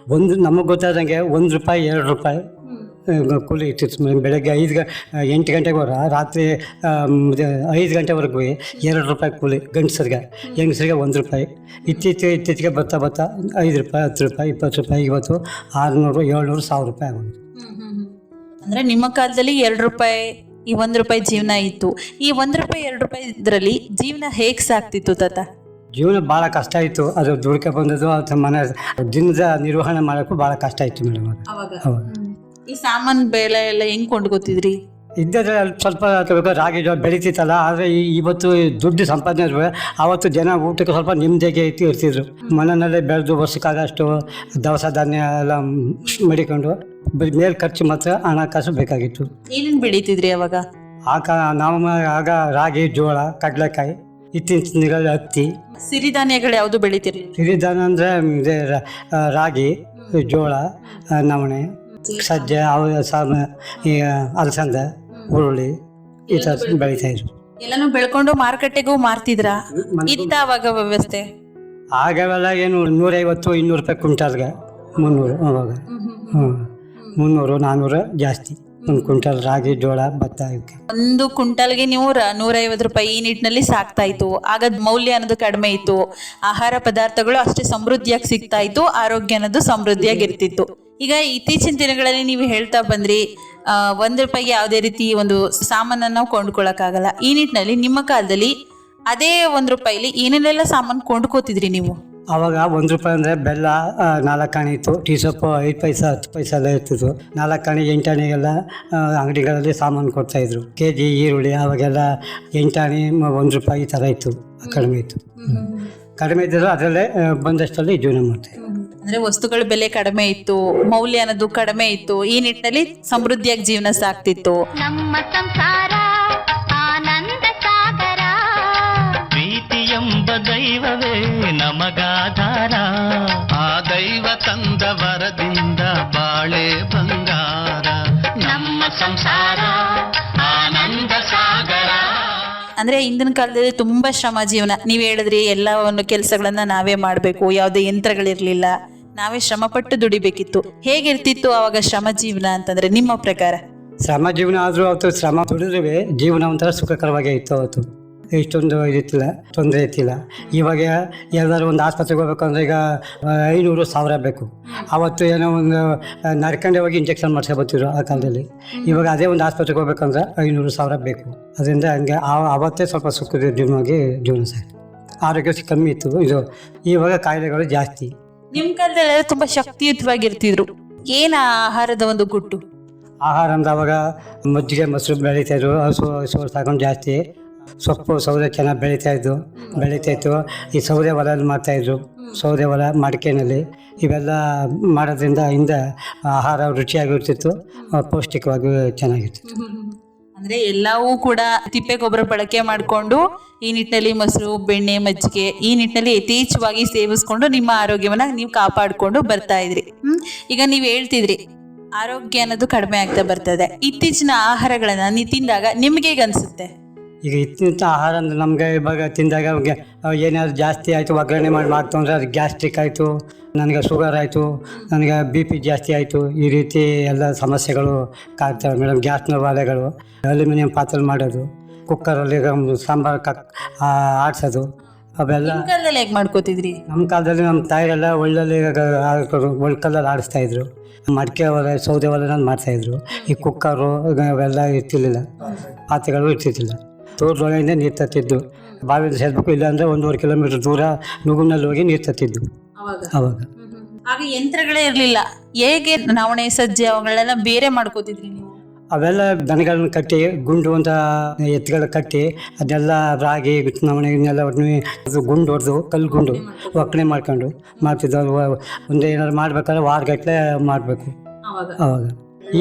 ನಮಗೆ ಗೊತ್ತಾದಂಗೆ ₹1, ₹2 ಕೂಲಿ ಇರ್ತಿತ್ತು. ಬೆಳಗ್ಗೆ 8 ಗಂಟೆಗೆ ಹೋರ ರಾತ್ರಿ 5 ಗಂಟೆವರೆಗೂ ₹2 ಕೂಲಿ ಗಂಡಸರಿಗೆ. ಹೆಂಗಸರಿಗೆ ₹1. ಇತ್ತೀಚೆಗೆ ಬರ್ತಾ ₹5, ₹10, ₹20, ಇವತ್ತು ₹600, ₹700, ₹1000 ಆಗೋದು. ಅಂದ್ರೆ ನಿಮ್ಮ ಕಾಲದಲ್ಲಿ ₹2, ಈ ₹1 ಜೀವನ ಇತ್ತು. ಈ ₹1, ₹2 ಇದರಲ್ಲಿ ಜೀವನ ಹೇಗೆ ಸಾಕ್ತಿತ್ತು ತಾತ? ಜೀವನ ಭಾಳ ಕಷ್ಟ ಇತ್ತು. ಅದು ದುಡ್ಕೆ ಬಂದದ್ದು ಅದು ಮನೆ ದಿನದ ನಿರ್ವಹಣೆ ಮಾಡೋಕ್ಕೂ ಭಾಳ ಕಷ್ಟ ಇತ್ತು ಮೇಡಮ್ ಅವಾಗ. ಈ ಸಾಮಾನು ಬೆಲೆ ಎಲ್ಲ ಹೆಂಗ್ ಕೊಂಡ್ಕೊತಿದ್ರಿ? ಇದ್ದರೆ ಸ್ವಲ್ಪ ರಾಗಿ ಜೋಳ ಬೆಳೀತಿತ್ತಲ್ಲ. ಆದರೆ ಇವತ್ತು ದುಡ್ಡು ಸಂಪಾದನೆ ಇರುವೆ. ಆವತ್ತು ಜನ ಊಟಕ್ಕೆ ಸ್ವಲ್ಪ ನಿಮ್ಮದಿಗೆ ಇರ್ತಿದ್ರು. ಮನೆಯಲ್ಲೇ ಬೆಳೆದು ವರ್ಷಕ್ಕಾಗಷ್ಟು ದವಸ ಧಾನ್ಯ ಎಲ್ಲ ಮಡಿಕೊಂಡು ಮೇಲೆ ಖರ್ಚು ಮಾತ್ರ ಹಣಕಾಸು ಬೇಕಾಗಿತ್ತು. ಏನೇನು ಬೆಳೀತಿದ್ರಿ ಅವಾಗ? ನಾವು ಆಗ ರಾಗಿ, ಜೋಳ, ಕಡಲೆಕಾಯಿ, ಇತ್ತೀಚಿನ ದಿನಗಳಲ್ಲಿ ಹತ್ತಿ. ಸಿರಿಧಾನ್ಯಗಳು ಯಾವುದು ಬೆಳಿತೀರಿ? ಸಿರಿಧಾನ್ಯ ಅಂದರೆ ಇದೆ ರಾಗಿ, ಜೋಳ, ನವಣೆ, ಸಜ್ಜೆ, ಈ ಅಲಸಂದೆ, ಹುರುಳಿ ಈ ಥರ ಬೆಳೀತಾ ಇದ್ರು. ಎಲ್ಲನೂ ಬೆಳ್ಕೊಂಡು ಮಾರುಕಟ್ಟೆಗೂ ಮಾರ್ತಿದ್ರಾ? ಇತ್ತ ಅವಾಗ ವ್ಯವಸ್ಥೆ? ಆಗವೆಲ್ಲ ಏನು ₹150-200 ಕ್ವಿಂಟಾಲ್ಗೆ, 300 ಅವಾಗ. 300, 400 ಜಾಸ್ತಿ. ಒಂದು ಕ್ವಿಂಟಲ್ ರಾಗಿ, ಜೋಳ, ಭತ್ತ ಇವಕ್ಕೆ. ಒಂದು ಕ್ವಿಂಟಲ್ಗೆ ನೀವು ₹150 ಈ ನಿಟ್ಟಿನಲ್ಲಿ ಸಾಕ್ತಾ ಇತ್ತು. ಆಗ ಮೌಲ್ಯ ಅನ್ನೋದು ಕಡಿಮೆ ಇತ್ತು. ಆಹಾರ ಪದಾರ್ಥಗಳು ಅಷ್ಟೇ ಸಮೃದ್ಧಿಯಾಗಿ ಸಿಗ್ತಾ ಇತ್ತು. ಆರೋಗ್ಯ ಅನ್ನೋದು ಸಮೃದ್ಧಿಯಾಗಿರ್ತಿತ್ತು. ಈಗ ಇತ್ತೀಚಿನ ದಿನಗಳಲ್ಲಿ ನೀವು ಹೇಳ್ತಾ ಬಂದ್ರಿ ₹1 ಯಾವುದೇ ರೀತಿ ಒಂದು ಸಾಮಾನನ್ನು ನಾವು ಕೊಂಡ್ಕೊಳಕ್ಕಾಗಲ್ಲ. ಈ ನಿಟ್ಟಿನಲ್ಲಿ ನಿಮ್ಮ ಕಾಲದಲ್ಲಿ ಅದೇ ₹1 ಏನೇನೆಲ್ಲ ಸಾಮಾನು ಕೊಂಡ್ಕೋತಿದ್ರಿ ನೀವು? ಆವಾಗ ₹1 ಅಂದರೆ ಬೆಲ್ಲ 4 ಆಣೆ ಇತ್ತು. ಟೀ ಸೊಪ್ಪು 5 ಪೈಸೆ 10 ಪೈಸೆ ಎಲ್ಲ ಇರ್ತಿತ್ತು. 4 ಆಣೆ 8 ಆಣೆಗೆಲ್ಲ ಅಂಗಡಿಗಳಲ್ಲಿ ಸಾಮಾನು ಕೊಡ್ತಾಯಿದ್ರು. KG ಈರುಳ್ಳಿ ಅವಾಗೆಲ್ಲ 8 ಆಣೆ ₹1 ಈ ಥರ ಇತ್ತು. ಕಡಿಮೆ ಇತ್ತು. ಕಡಿಮೆ ಇದ್ದರೂ ಅದರಲ್ಲೇ ಬಂದಷ್ಟರಲ್ಲಿ ಜೀವನ ಮಾಡ್ತೀವಿ. ಅಂದ್ರೆ ವಸ್ತುಗಳ ಬೆಲೆ ಕಡಿಮೆ ಇತ್ತು, ಮೌಲ್ಯ ಅನ್ನೋದು ಕಡಿಮೆ ಇತ್ತು, ಈ ನಿಟ್ಟಿನಲ್ಲಿ ಸಮೃದ್ಧಿಯಾಗಿ ಜೀವನ ಸಾಗ್ತಿತ್ತು. ನಮ್ಮ ಸಂಸಾರ ಆನಂದ ಸಾಗರ, ಪ್ರೀತಿ ಎಂಬ ದೈವವೇ ನಮಗಾಧಾರ, ಆ ದೈವ ತಂದ ವರದಿಂದ ಬಾಳೆ ಬಂಗಾರ, ನಮ್ಮ ಸಂಸಾರ ಆನಂದ ಸಾಗರ. ಅಂದ್ರೆ ಹಿಂದಿನ ಕಾಲದಲ್ಲಿ ತುಂಬಾ ಶ್ರಮ ಜೀವನ. ನೀವ್ ಹೇಳಿದ್ರಿ ಎಲ್ಲ ಒಂದು ಕೆಲಸಗಳನ್ನ ನಾವೇ ಮಾಡ್ಬೇಕು, ಯಾವುದೇ ಯಂತ್ರಗಳಿರ್ಲಿಲ್ಲ, ನಾವೇ ಶ್ರಮ ಪಟ್ಟು ದುಡಿಬೇಕಿತ್ತು. ಹೇಗಿರ್ತಿತ್ತು ಅವಾಗ ಶ್ರಮ ಜೀವನ ಅಂತಂದ್ರೆ ನಿಮ್ಮ ಪ್ರಕಾರ? ಶ್ರಮ ಜೀವನ ಆದರೂ ಅವತ್ತು ಶ್ರಮ ದುಡಿದ್ರೆ ಜೀವನ ಒಂಥರ ಸುಖಕರವಾಗೇ ಇತ್ತು. ಅವತ್ತು ಇಷ್ಟೊಂದು ಇದಿತ್ತಿಲ್ಲ, ತೊಂದರೆ ಇತ್ತಿಲ್ಲ. ಇವಾಗ ಎಲ್ಲರೂ ಒಂದು ಆಸ್ಪತ್ರೆಗೆ ಹೋಗ್ಬೇಕಂದ್ರೆ ಈಗ 500,000 ಬೇಕು. ಆವತ್ತು ಏನೋ ಒಂದು ನಡ್ಕೊಂಡೆ ಹೋಗಿ ಇಂಜೆಕ್ಷನ್ ಮಾಡ್ಸ್ಕೊಬತ್ತಿದ್ರು ಆ ಕಾಲದಲ್ಲಿ. ಇವಾಗ ಅದೇ ಒಂದು ಆಸ್ಪತ್ರೆಗೆ ಹೋಗ್ಬೇಕಂದ್ರೆ 500,000 ಬೇಕು. ಅದರಿಂದ ಹಂಗೆ ಆವತ್ತೇ ಸ್ವಲ್ಪ ಸುಖದ ಜೀವನವಾಗಿ ಜೀವನ ಸಾಕು. ಆರೋಗ್ಯ ಕಮ್ಮಿ ಇತ್ತು. ಇದು ಇವಾಗ ಕಾಯಿಲೆಗಳು ಜಾಸ್ತಿ. ನಿಮ್ ಕಾಲದಲ್ಲಿ ತುಂಬಾ ಶಕ್ತಿಯುತವಾಗಿರ್ತಿದ್ರು. ಏನ ಆಹಾರದ ಒಂದು ಗುಟ್ಟು? ಆಹಾರ ಅಂದ್ರೆ ಅವಾಗ ಮಜ್ಜಿಗೆ ಮೊಸರು ಬೆಳೀತಾಯಿದ್ರು. ಹಸು ಸಾಕೊಂಡು ಜಾಸ್ತಿ. ಸೊಪ್ಪು ಸೌದೆ ಚೆನ್ನಾಗಿ ಬೆಳೀತಾಯಿತ್ತು. ಈ ಸೌದೆ ಒಲೆಯಲ್ಲಿ ಮಾಡ್ತಾಯಿದ್ರು. ಸೌದೆ ಒಲೆ ಮಡಿಕೆನಲ್ಲಿ ಇವೆಲ್ಲ ಮಾಡೋದ್ರಿಂದ ಆಹಾರ ರುಚಿಯಾಗಿರ್ತಿತ್ತು, ಪೌಷ್ಟಿಕವಾಗಿ ಚೆನ್ನಾಗಿರ್ತಿತ್ತು. ಅಂದ್ರೆ ಎಲ್ಲವೂ ಕೂಡ ತಿಪ್ಪೆ ಗೊಬ್ಬರ ಬಳಕೆ ಮಾಡಿಕೊಂಡು ಈ ನಿಟ್ಟಿನಲ್ಲಿ ಮೊಸರು, ಬೆಣ್ಣೆ, ಮಜ್ಜಿಗೆ ಈ ನಿಟ್ಟಿನಲ್ಲಿ ಯಥೇಚ್ಛವಾಗಿ ಸೇವಿಸ್ಕೊಂಡು ನಿಮ್ಮ ಆರೋಗ್ಯವನ್ನ ನೀವು ಕಾಪಾಡಿಕೊಂಡು ಬರ್ತಾ ಇದ್ರಿ. ಈಗ ನೀವು ಹೇಳ್ತಿದ್ರಿ ಆರೋಗ್ಯ ಅನ್ನೋದು ಕಡಿಮೆ ಆಗ್ತಾ ಬರ್ತದೆ. ಇತ್ತೀಚಿನ ಆಹಾರಗಳನ್ನ ನೀವು ತಿಂದಾಗ ನಿಮ್ಗೆ ಹೇಗೆ ಅನ್ಸುತ್ತೆ? ಈಗ ಇತ್ತಿನ ಆಹಾರ ಅಂದರೆ ನಮಗೆ ಇವಾಗ ತಿಂದಾಗ ಏನಾದ್ರು ಜಾಸ್ತಿ ಆಯಿತು, ಒಗ್ಗರಣೆ ಮಾಡ್ತು ಅಂದರೆ ಅದು ಗ್ಯಾಸ್ಟ್ರಿಕ್ ಆಯಿತು, ನನಗೆ ಶುಗರ್ ಆಯಿತು, ನನಗೆ BP ಜಾಸ್ತಿ ಆಯಿತು. ಈ ರೀತಿ ಎಲ್ಲ ಸಮಸ್ಯೆಗಳು ಕಾಡ್ತವೆ ಮೇಡಮ್. ಗ್ಯಾಸ್ನ ಒಲೆಗಳು, ಅಲ್ಯೂಮಿನಿಯಂ ಪಾತ್ರೆ ಮಾಡೋದು, ಕುಕ್ಕರಲ್ಲಿ ಸಾಂಬಾರು ಆಡಿಸೋದು, ಅವೆಲ್ಲ ಕಾಲದಲ್ಲಿ ಹೇಗೆ ಮಾಡ್ಕೋತಿದ್ರಿ? ನಮ್ಮ ಕಾಲದಲ್ಲಿ ನಮ್ಮ ತಾಯಿರೆಲ್ಲ ಒಳ್ಕಲ್ಲಲ್ಲಿ ಆಡಿಸ್ತಾಯಿದ್ರು. ಮಡಿಕೆ ಒಲೆ, ಸೌದೆ ಒಲೆ ಮಾಡ್ತಾಯಿದ್ರು. ಈ ಕುಕ್ಕರು ಅವೆಲ್ಲ ಇರ್ತಿರ್ಲಿಲ್ಲ, ಪಾತ್ರೆಗಳು ಇರ್ತಿರ್ಲಿಲ್ಲ. ತೋಟದೊಳಗಿಂದ ನೀರು ತತ್ತಿದ್ದು, ಬಾವಿಯಿಂದ ಸೇರ್ಬೇಕು, ಇಲ್ಲಾಂದರೆ 1.5 ಕಿಲೋಮೀಟರ್ ದೂರ ನುಗುನಲ್ಲಿ ಹೋಗಿ ನೀರು ತತ್ತಿದ್ದು ಅವಾಗ. ಆಗ ಯಂತ್ರಗಳೇ ಇರಲಿಲ್ಲ. ಹೇಗೆ ನವಣೆ, ಸಜ್ಜೆ ಅವುಗಳನ್ನೆಲ್ಲ ಬೇರೆ ಮಾಡ್ಕೋತಿದ್ರಿ ನೀವು? ಅವೆಲ್ಲ ದನಗಳನ್ನ ಕಟ್ಟಿ, ಗುಂಡು ಅಂತ ಎತ್ತುಗಳ ಕಟ್ಟಿ ಅದನ್ನೆಲ್ಲ ರಾಗಿ ನವಣೆ ಇದನ್ನೆಲ್ಲ ಅದು ಗುಂಡು ಹೊಡೆದು, ಕಲ್ಲು ಗುಂಡು ಒಕ್ಕಣೆ ಮಾಡ್ಕೊಂಡು ಮಾಡ್ತಿದ್ದವು. ಒಂದು ಏನಾದ್ರು ಮಾಡ್ಬೇಕಾದ್ರೆ ವಾರಗಟ್ಟಲೆ ಮಾಡಬೇಕು ಅವಾಗ.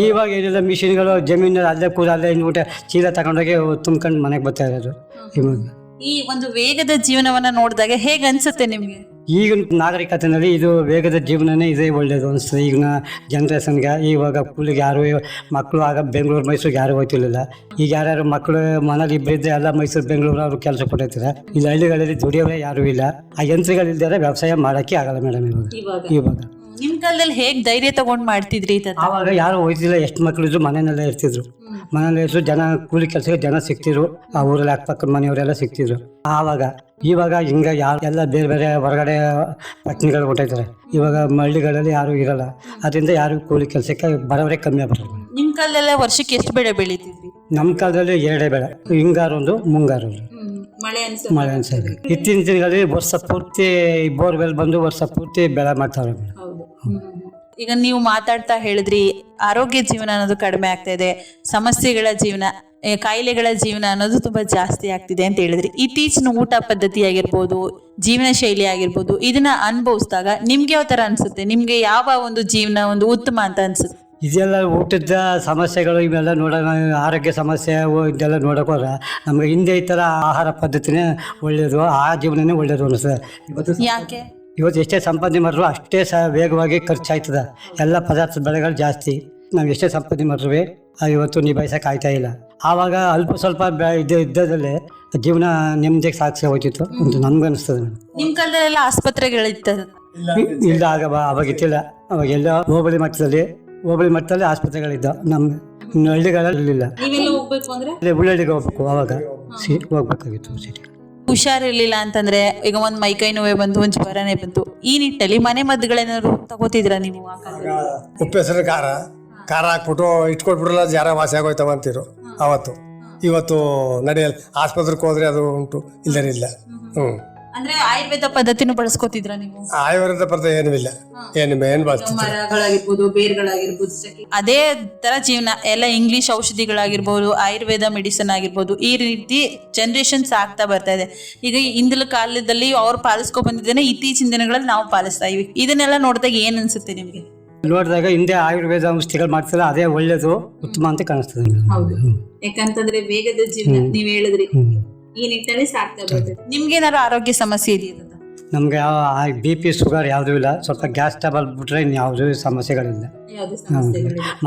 ಇವಾಗ ಏನೆಲ್ಲ ಮಿಷಿನ್ಗಳು, ಜಮೀನಲ್ಲಿ ಅಲ್ಲೇ ಕೂಡ ಅಲ್ಲೇ ಊಟ ಚೀಲ ತಗೊಂಡೋಗಿ ತುಂಬ್ಕೊಂಡು ಮನೆಗೆ ಬರ್ತಾ ಇರೋದು. ಇವಾಗ ಈ ಒಂದು ವೇಗದ ಜೀವನವನ್ನ ನೋಡಿದಾಗ ಹೇಗೆ ಅನ್ಸುತ್ತೆ ನಿಮ್ಗೆ? ಈಗಿನ ನಾಗರಿಕತೆಯಲ್ಲಿ ಇದು ವೇಗದ ಜೀವನನೇ ಇದೇ ಒಳ್ಳೆಯದು ಅನಿಸ್ತದೆ ಈಗಿನ ಜನ್ರೇಷನ್ಗೆ. ಇವಾಗ ಕೂಲಿಗೆ ಯಾರು ಮಕ್ಕಳು ಆಗ ಬೆಂಗಳೂರು ಮೈಸೂರಿಗೆ ಯಾರು ಹೋಗ್ತಿರ್ಲಿಲ್ಲ. ಈಗ ಯಾರ್ಯಾರು ಮಕ್ಕಳು ಮನೇಲಿ ಇಬ್ಬರಿದ್ದರೆ ಎಲ್ಲ ಮೈಸೂರು ಬೆಂಗಳೂರು ಅವರು ಕೆಲಸ ಕೊಟ್ಟಿರ್ತಾರೆ. ಇಲ್ಲಿ ಹಳ್ಳಿಗಳಲ್ಲಿ ದುಡಿಯೋರೇ ಯಾರೂ ಇಲ್ಲ. ಆ ಯಂತ್ರಗಳಿಲ್ದರೆ ವ್ಯವಸಾಯ ಮಾಡೋಕ್ಕೆ ಆಗಲ್ಲ ಮೇಡಮ್ ಇವಾಗ. ನಿಮ್ ಕಾಲದಲ್ಲಿ ಹೇಗೆ ಧೈರ್ಯ ತಗೊಂಡು ಮಾಡ್ತಿದ್ರಿ? ಆವಾಗ ಯಾರು ಹೋಯ್ತಿಲ್ಲ. ಎಷ್ಟು ಮಕ್ಕಳಿದ್ರು ಮನೆಯಲ್ಲೇ ಇರ್ತಿದ್ರು. ಮನೇಲಿ ಇದ್ರು ಜನ, ಕೂಲಿ ಕೆಲಸಕ್ಕೆ ಜನ ಸಿಗ್ತಿದ್ರು. ಆ ಊರಲ್ಲಿ ಅಕ್ಕಪಕ್ಕದ ಮನೆಯವರೆಲ್ಲ ಸಿಗ್ತಿದ್ರು ಆವಾಗ. ಇವಾಗ ಹಿಂಗೆ ಎಲ್ಲ ಬೇರೆ ಬೇರೆ ಹೊರಗಡೆ ಪತ್ನಿಗಳು ಹೊಂಟಿದ್ದಾರೆ. ಇವಾಗ ಹಳ್ಳಿಗಳಲ್ಲಿ ಯಾರೂ ಇರಲ್ಲ. ಅದರಿಂದ ಯಾರು ಕೂಲಿ ಕೆಲಸಕ್ಕೆ ಬರೋವರೇ ಕಮ್ಮಿ ಆಗ್ಬಿಡ್ತಾರೆ. ನಿಮ್ಮ ಕಾಲದಲ್ಲ ವರ್ಷಕ್ಕೆ ಎಷ್ಟು ಬೆಳೆ ಬೆಳೀತಿದ್ರಿ? ನಮ್ಮ ಕಾಲದಲ್ಲಿ 2 ಬೆಳೆ, ಹಿಂಗಾರೊಂದು ಮುಂಗಾರೊಂದು. ಮಳೆ ಅನ್ಸೋದು. ಇತ್ತೀಚಿನ ದಿನಗಳಲ್ಲಿ ವರ್ಷ ಪೂರ್ತಿ ಬೋರ್ವೆಲ್ ಬಂದು ವರ್ಷ ಪೂರ್ತಿ ಬೆಳೆ ಮಾಡ್ತಾರೆ. ಈಗ ನೀವು ಮಾತಾಡ್ತಾ ಹೇಳಿದ್ರಿ ಆರೋಗ್ಯ ಜೀವನ ಅನ್ನೋದು ಕಡಿಮೆ ಆಗ್ತಾ ಇದೆ, ಸಮಸ್ಯೆಗಳ ಜೀವನ, ಕಾಯಿಲೆಗಳ ಜೀವನ ಅನ್ನೋದು ತುಂಬಾ ಜಾಸ್ತಿ ಆಗ್ತಿದೆ ಅಂತ ಹೇಳಿದ್ರಿ. ಇತ್ತೀಚಿನ ಊಟ ಪದ್ಧತಿ ಆಗಿರ್ಬೋದು, ಜೀವನ ಶೈಲಿ ಆಗಿರ್ಬೋದು, ಇದನ್ನ ಅನುಭವಿಸಿದಾಗ ನಿಮ್ಗೆ ಯಾವ ತರ ಅನ್ಸುತ್ತೆ? ನಿಮ್ಗೆ ಯಾವ ಒಂದು ಜೀವನ ಒಂದು ಉತ್ತಮ ಅಂತ ಅನ್ಸುತ್ತೆ? ಇದೆಲ್ಲ ಊಟದ ಸಮಸ್ಯೆಗಳು ಇವೆಲ್ಲ ನೋಡೋಣ, ಆರೋಗ್ಯ ಸಮಸ್ಯೆ ಇದೆಲ್ಲ ನೋಡೋಕೆ ಹೋದ್ರೆ ನಮಗೆ ಹಿಂದೆ ಈ ಥರ ಆಹಾರ ಪದ್ಧತಿನೇ ಒಳ್ಳೆಯದು, ಆ ಜೀವನನೇ ಒಳ್ಳೆಯದು ಅನಿಸ್ತದೆ. ಯಾಕೆ? ಇವತ್ತು ಎಷ್ಟೇ ಸಂಪಾದನೆ ಮಾಡಿದ್ರು ಅಷ್ಟೇ ವೇಗವಾಗಿ ಖರ್ಚಾಯ್ತದೆ. ಎಲ್ಲ ಪದಾರ್ಥ ಬೆಳೆಗಳು ಜಾಸ್ತಿ. ನಾವು ಎಷ್ಟೇ ಸಂಪಾದನೆ ಮಾಡಿದ್ರೂ ಇವತ್ತು ನಿಭಾಯಿಸೋಕೆ ಆಗ್ತಾ ಇಲ್ಲ. ಆವಾಗ ಅಲ್ಪ ಸ್ವಲ್ಪ ಇದ್ದದಲ್ಲೇ ಜೀವನ ನೆಮ್ಮದಿಗೆ ಸಾಗಿಸಿ ಹೋಗ್ತಿತ್ತು ಅಂತ ನಮ್ಗೆ ಅನಿಸ್ತದೆ. ನಿಮ್ಮ ಕಾಲದಲ್ಲೆಲ್ಲ ಆಸ್ಪತ್ರೆಗಳಿತ್ತು? ಇಲ್ಲ, ಅವಾಗ ಇತ್ತಿಲ್ಲ. ಅವಾಗೆಲ್ಲ ಹೋಬಳಿ ಮಟ್ಟದಲ್ಲಿ ಆಸ್ಪತ್ರೆಗಳಿದ್ದ. ನಮ್ಮ ಹಳ್ಳಿಗಳಲ್ಲಿ ಇರಲಿಲ್ಲ. ಉಳ್ಳಳ್ಳಿಗೆ ಹೋಗ್ಬೇಕು, ಅವಾಗ ಹೋಗ್ಬೇಕಾಗಿತ್ತು ಸಿಟಿ. ಹುಷಾರಿರ್ಲಿಲ್ಲ ಅಂತಂದ್ರೆ, ಈಗ ಒಂದ್ ಮೈಕೈ ನೋವೇ ಬಂತು, ಒಂದ್ ಜ್ವರನೇ ಬಂತು, ಈ ನಿಟ್ಟಲ್ಲಿ ಮನೆ ಮದ್ದುಗಳೇನಾದ್ರು ತಗೋತಿದ್ರ ನೀವು? ಉಪ್ಪೆಸರು ಖಾರ ಹಾಕ್ಬಿಟ್ಟು ಇಟ್ಕೊಟ್ಬಿಟ್ರಲ್ಲ ಜ್ವರ ವಾಸಿ ಆಗೋಯ್ತವ ಅಂತಿರು ಅವತ್ತು. ಇವತ್ತು ನಡೆಯಲ್ಲ, ಆಸ್ಪತ್ರೆಗೆ ಹೋದ್ರೆ ಅದು ಉಂಟು, ಇಲ್ಲರಿಲ್ಲ. ಅಂದ್ರೆ ಆಯುರ್ವೇದ ಪದ್ಧತಿನೂ ಬಳಸ್ಕೊತಿದ್ರ ನೀವು? ಆಯುರ್ವೇದ ಪದ್ಧತಿ ಏನೂ ಇಲ್ಲ, ಏನು ಬಳಸ್ತಿದ್ರು. ಮರಗಳಾಗಿರ್ಬೋದು, ಬೇರ್ಗಳಾಗಿರ್ಬೋದು, ಅದೇ ತರ ಜೀವನ ಎಲ್ಲ ಇಂಗ್ಲಿಷ್ ಔಷಧಿಗಳಾಗಿರ್ಬೋದು, ಆಯುರ್ವೇದ ಮೆಡಿಸಿನ್ ಆಗಿರ್ಬೋದು, ಈ ರೀತಿ ಜನರೇಷನ್ಸ್ ಆಗ್ತಾ ಬರ್ತಾ ಇದೆ. ಈಗ ಹಿಂದಿನ ಕಾಲದಲ್ಲಿ ಅವ್ರು ಪಾಲಿಸ್ಕೊ ಬಂದಿದ್ದೇನೆ, ಇತ್ತೀಚಿನ ದಿನಗಳಲ್ಲಿ ನಾವು ಪಾಲಿಸ್ತಾ ಇವಿ. ಇದನ್ನೆಲ್ಲ ನೋಡಿದಾಗ ಏನ್ ಅನ್ಸುತ್ತೆ ನಿಮ್ಗೆ? ನೋಡಿದಾಗ ಹಿಂದೆ ಆಯುರ್ವೇದ ಔಷಧಿಗಳು ಮಾಡ್ತಾರೆ, ಅದೇ ಒಳ್ಳೇದು ಉತ್ತಮ ಅಂತ ಕಾಣಿಸ್ತದೆ. ಹೌದು, ಯಾಕಂತಂದ್ರೆ ವೇಗದ ಜೀವನ ನೀವ್ ಹೇಳಿದ್ರಿ, ಈ ನಿಟ್ಟಿನಲ್ಲಿ ಸಾಕ್ತಾ ಬರ್ತದೆ. ನಿಮ್ಗೇನಾದ್ರು ಆರೋಗ್ಯ ಸಮಸ್ಯೆ ಇದೆಯಾ? ನಮ್ಗೆ ಯಾವ BP ಶುಗರ್ ಯಾವುದೂ ಇಲ್ಲ, ಸ್ವಲ್ಪ ಗ್ಯಾಸ್ ಟ್ರಬಲ್ ಬಿಟ್ರೆ ಇನ್ನು ಯಾವುದೇ ಸಮಸ್ಯೆಗಳಿಲ್ಲ.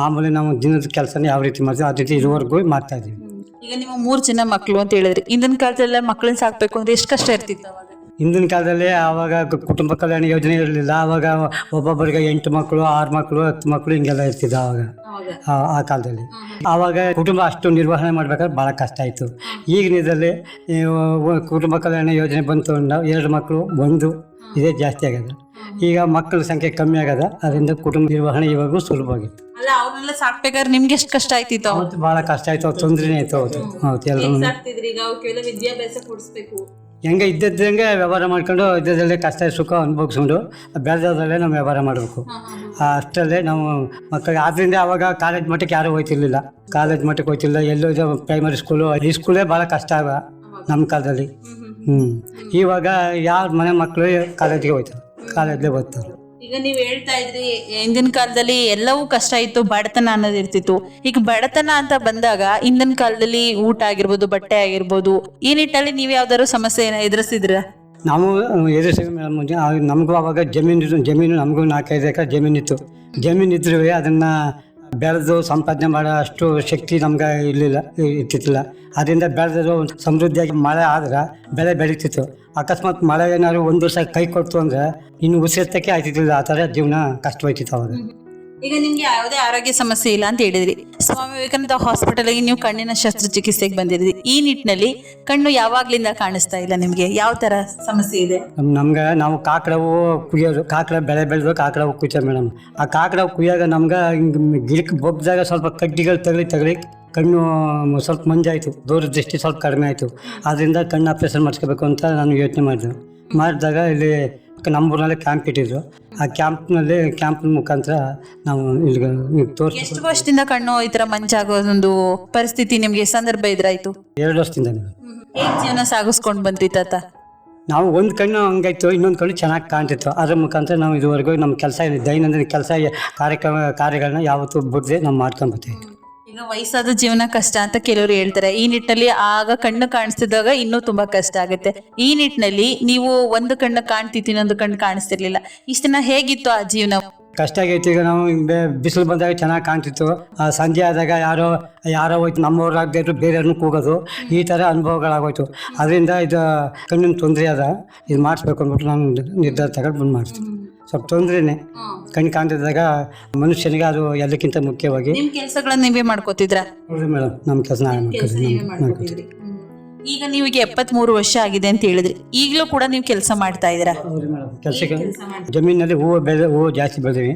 ಮಾಮೂಲಿ ನಾವು ದಿನದ ಕೆಲಸನ ಯಾವ ರೀತಿ ಮಾಡ್ತೀವಿ ಅದೇ ರೀತಿ ಇದುವರೆಗೂ ಮಾಡ್ತಾ ಇದೀವಿ. ಈಗ ನಿಮ್ಮ 3 ಜನ ಮಕ್ಕಳು ಅಂತ ಹೇಳಿದ್ರಿ, ಹಿಂದಿನ ಕಾಲದಲ್ಲ ಮಕ್ಕಳನ್ನ ಸಾಕ್ಬೇಕು ಅಂದ್ರೆ ಎಷ್ಟು ಕಷ್ಟ ಇರ್ತಿತ್ತು ಅವಾಗ? ಹಿಂದಿನ ಕಾಲದಲ್ಲಿ ಆವಾಗ ಕುಟುಂಬ ಕಲ್ಯಾಣ ಯೋಜನೆ ಇರಲಿಲ್ಲ. ಆವಾಗ ಒಬ್ಬೊಬ್ಬರಿಗೆ 8 ಮಕ್ಕಳು, 6 ಮಕ್ಕಳು, 10 ಮಕ್ಕಳು ಹಿಂಗೆಲ್ಲ ಇರ್ತಿದ್ದ ಆವಾಗ ಆ ಕಾಲದಲ್ಲಿ. ಆವಾಗ ಕುಟುಂಬ ಅಷ್ಟು ನಿರ್ವಹಣೆ ಮಾಡ್ಬೇಕಾದ್ರೆ ಭಾಳ ಕಷ್ಟ ಆಯಿತು. ಈಗಿನ ಇದರಲ್ಲಿ ಕುಟುಂಬ ಕಲ್ಯಾಣ ಯೋಜನೆ ಬಂತು, 2 ಮಕ್ಕಳು 1 ಇದೇ ಜಾಸ್ತಿ ಆಗದ. ಈಗ ಮಕ್ಕಳ ಸಂಖ್ಯೆ ಕಮ್ಮಿ ಆಗದ, ಅದರಿಂದ ಕುಟುಂಬ ನಿರ್ವಹಣೆ ಇವಾಗೂ ಸುಲಭವಾಗಿದೆ. ಅಲ್ಲ, ಅವ್ರನ್ನೆಲ್ಲ ಸಾಕ್ಬೇಕಾದ್ರೆ ನಿಮ್ಗೆ ಎಷ್ಟು ಕಷ್ಟ ಆಯ್ತಿತ್ತು? ಅವತ್ತು ಭಾಳ ಕಷ್ಟ ಆಯ್ತು, ತೊಂದರೆನೇ ಆಯ್ತು. ಹೌದು ಹೌದು, ಎಲ್ಲರೂ ವಿದ್ಯಾಭ್ಯಾಸ ಕೊಡಿಸ್ಬೇಕು, ಹೆಂಗೆ ಇದ್ದದ್ದಂಗೆ ವ್ಯವಹಾರ ಮಾಡ್ಕೊಂಡು ಇದ್ದದಲ್ಲೇ ಕಷ್ಟ ಸುಖ ಅನುಭವಿಸ್ಕೊಂಡು ಬೆಳೆದಲ್ಲೇ ನಾವು ವ್ಯವಹಾರ ಮಾಡಬೇಕು. ಅಷ್ಟರಲ್ಲೇ ನಾವು ಮಕ್ಕಳಿಗೆ. ಆದ್ದರಿಂದ ಆವಾಗ ಕಾಲೇಜ್ ಮಟ್ಟಕ್ಕೆ ಯಾರೂ ಹೋಯ್ತಿರ್ಲಿಲ್ಲ, ಕಾಲೇಜ್ ಮಟ್ಟಕ್ಕೆ ಹೋಯ್ತಿಲ್ಲ. ಎಲ್ಲೋ ಪ್ರೈಮರಿ ಸ್ಕೂಲು, ಹೈಸ್ಕೂಲೇ ಭಾಳ ಕಷ್ಟ ಆಗ ನಮ್ಮ ಕಾಲದಲ್ಲಿ. ಇವಾಗ ಯಾರ ಮನೆ ಮಕ್ಕಳು ಕಾಲೇಜಿಗೆ ಹೋಯ್ತಾರೆ, ಕಾಲೇಜ್ಲೇ ಓದ್ತಾರೆ. ಈಗ ನೀವ್ ಹೇಳ್ತಾ ಇದ್ರಿ ಹಿಂದಿನ ಕಾಲದಲ್ಲಿ ಎಲ್ಲವೂ ಕಷ್ಟ ಇತ್ತು, ಬಡತನ ಅನ್ನೋದು ಇರ್ತಿತ್ತು. ಈಗ ಬಡತನ ಅಂತ ಬಂದಾಗ ಹಿಂದಿನ ಕಾಲದಲ್ಲಿ ಊಟ ಆಗಿರ್ಬೋದು, ಬಟ್ಟೆ ಆಗಿರ್ಬೋದು, ಈ ನಿಟ್ಟಲ್ಲಿ ನೀವ್ ಯಾವ್ದಾದ್ರು ಸಮಸ್ಯೆ ಎದುರಿಸಿದ್ರ? ನಾವು ಎದುರಿಸಿದ್ವಿ ಮೇಡಮ್. ನಮಗೂ ಅವಾಗ ಜಮೀನು ನಮಗೂ 4-5 ಎಕರೆ ಜಮೀನಿತ್ತು. ಜಮೀನಿದ್ರೂ ಅದನ್ನು ಬೆಳೆದು ಸಂಪಾದನೆ ಮಾಡೋ ಅಷ್ಟು ಶಕ್ತಿ ನಮ್ಗೆ ಇರ್ತಿತ್ತಿಲ್ಲ. ಅದರಿಂದ ಬೆಳೆದು ಸಮೃದ್ಧಿಯಾಗಿ ಮಳೆ ಆದ್ರೆ ಬೆಳೆ ಬೆಳೀತಿತ್ತು. ಅಕಸ್ಮಾತ್ ಮಳೆ ಏನಾದ್ರು ಒಂದು ವರ್ಷ ಕೈ ಕೊಡ್ತು ಅಂದರೆ ಇನ್ನು ಉಸಿರ್ತಕ್ಕೆ ಆಯ್ತಿದ್ದಿಲ್ಲ. ಆ ಥರ ಜೀವನ ಕಷ್ಟವಾಯ್ತಿತ್ತು ಅವಾಗ. ಈಗ ನಿಮ್ಗೆ ಯಾವುದೇ ಆರೋಗ್ಯ ಸಮಸ್ಯೆ ಇಲ್ಲ ಅಂತ ಹೇಳಿದ್ರಿ. ಸ್ವಾಮಿ ವಿವೇಕಾನಂದ ಹಾಸ್ಪಿಟಲ್ಗೆ ನೀವು ಕಣ್ಣಿನ ಶಸ್ತ್ರಚಿಕಿತ್ಸೆಗೆ ಬಂದಿದ್ರಿ. ಈ ನಿಟ್ಟಿನಲ್ಲಿ ಕಣ್ಣು ಯಾವಾಗ್ಲಿಂದ ಕಾಣಿಸ್ತಾ ಇಲ್ಲ ನಿಮ್ಗೆ? ಯಾವ ತರ ಸಮಸ್ಯೆ ಇದೆ? ನಮ್ಗೆ ನಾವು ಕಾಕಡವು ಕುಯ್ಯೋದು, ಕಾಕಡ ಬೆಳೆ ಬೆಳೆದು ಕಾಕಡವು ಕುಯ್ತೇವೆ ಮೇಡಮ್. ಆ ಕಾಕಡವು ಕುಯ್ಯಾಗ ನಮ್ಗೆ ಹಿಂಗೆ ಗಿಡಕ್ಕೆ ಬೊಬ್ಬದಾಗ ಸ್ವಲ್ಪ ಕಡ್ಡಿಗಳು ತಗಲಿ ಕಣ್ಣು ಸ್ವಲ್ಪ ಮಂಜಾಯಿತು, ದೂರದೃಷ್ಟಿ ಸ್ವಲ್ಪ ಕಡಿಮೆ ಆಯಿತು. ಆದ್ದರಿಂದ ಕಣ್ಣು ಆಪ್ರೇಷನ್ ಮಾಡಿಸ್ಕೋಬೇಕು ಅಂತ ನಾನು ಯೋಚನೆ ಮಾಡಿದಾಗ ಇಲ್ಲಿ ನಮ್ಮೂರಿನಲ್ಲಿ ಕ್ಯಾಂಪ್ ಇಟ್ಟಿದ್ರು. ಆ ಕ್ಯಾಂಪ್ ಮುಖಾಂತರ ನಾವು ಇಲ್ಲಿ ತೋರಿಸಿ. ಎಷ್ಟು ವರ್ಷದಿಂದ ಕಣ್ಣು ಈ ತರ ಮಂಜಾಗೋದೊಂದು ಪರಿಸ್ಥಿತಿ ನಿಮ್ಗೆ ಸಂದರ್ಭ ಎದುರಾಯ್ತು? 2 ವರ್ಷದಿಂದ. ಹೇಗೆ ಜೀವನ ಸಾಗಿಸ್ಕೊಂಡು ಬಂದ್ರಿ ತಾತ? ನಾವು ಒಂದು ಕಣ್ಣು ಹಂಗಾಯ್ತು, ಇನ್ನೊಂದು ಕಣ್ಣು ಚೆನ್ನಾಗಿ ಕಾಣ್ತಿತ್ತು. ಅದ್ರ ಮುಖಾಂತರ ನಾವು ಇದುವರೆಗೂ ನಮ್ಮ ಕೆಲಸ ದೈನಂದಿನ ಕೆಲಸ ಕಾರ್ಯಗಳನ್ನ ಯಾವತ್ತೂ ಬಿಡದೆ ನಾವು ಮಾಡ್ಕೊಂಡು ಬರ್ತೀವಿ. ಈಗ ವಯಸ್ಸಾದ ಜೀವನ ಕಷ್ಟ ಅಂತ ಕೆಲವರು ಹೇಳ್ತಾರೆ. ಈ ನಿಟ್ಟಿನಲ್ಲಿ ಆಗ ಕಣ್ಣು ಕಾಣಿಸ್ತಿದ್ದಾಗ ಇನ್ನೂ ತುಂಬಾ ಕಷ್ಟ ಆಗುತ್ತೆ. ಈ ನಿಟ್ಟಿನಲ್ಲಿ ನೀವು ಒಂದು ಕಣ್ಣು ಕಾಣ್ತಿತ್ತು, ಇನ್ನೊಂದು ಕಣ್ಣು ಕಾಣಿಸ್ತಿರ್ಲಿಲ್ಲ. ಇಷ್ಟ ದಿನ ಹೇಗಿತ್ತು ಆ ಜೀವನ? ಕಷ್ಟ ಆಗೈತಿ. ಈಗ ನಾವು ಬಿಸಿಲು ಬಂದಾಗ ಚೆನ್ನಾಗಿ ಕಾಣ್ತಿತ್ತು, ಸಂಜೆ ಆದಾಗ ಯಾರೋ ಹೋಯ್ತು, ನಮ್ಮವ್ರಾಗದೇ ಇದ್ರು ಬೇರೆಯವ್ರನ್ನ ಕೂಗೋದು, ಈ ಥರ ಅನುಭವಗಳಾಗೋಯ್ತು. ಅದರಿಂದ ಇದು ಕಣ್ಣಿನ ತೊಂದರೆ ಅದ, ಇದು ಮಾಡಿಸ್ಬೇಕು ಅಂದ್ಬಿಟ್ಟು ನಾನು ನಿರ್ಧಾರ ತಗೊಂಡು ಬಂದು ಮಾಡಿಸ್ತೀನಿ. ಸ್ವಲ್ಪ ತೊಂದರೆನೇ ಕಣ್ಣು ಕಾಣ್ತಿದ್ದಾಗ ಮನುಷ್ಯನಿಗೆ ಅದು ಎಲ್ಲಕ್ಕಿಂತ ಮುಖ್ಯವಾಗಿ. ನಿಮ್ಮ ಕೆಲಸಗಳನ್ನ ನೀವೇ ಮಾಡ್ಕೋತಿದ್ರ? ಹೌದು ಮೇಡಮ್, ನಮ್ಮ ಕೆಲಸ ಮಾಡ್ಕೊತೀವಿ. ಈಗ ನೀವಿಗೆ 73 ವರ್ಷ ಆಗಿದೆ ಅಂತ ಹೇಳಿದ್ರಿ, ಈಗಲೂ ಕೂಡ ನೀವು ಕೆಲಸ ಮಾಡ್ತಾ ಇದ್ದೀರಾ? ಹೌದು ಮೇಡಮ್, ಕೆಲಸಕ್ಕೆ ಜಮೀನಲ್ಲಿ ಹೂವು ಜಾಸ್ತಿ ಬೆಳೆದೀವಿ.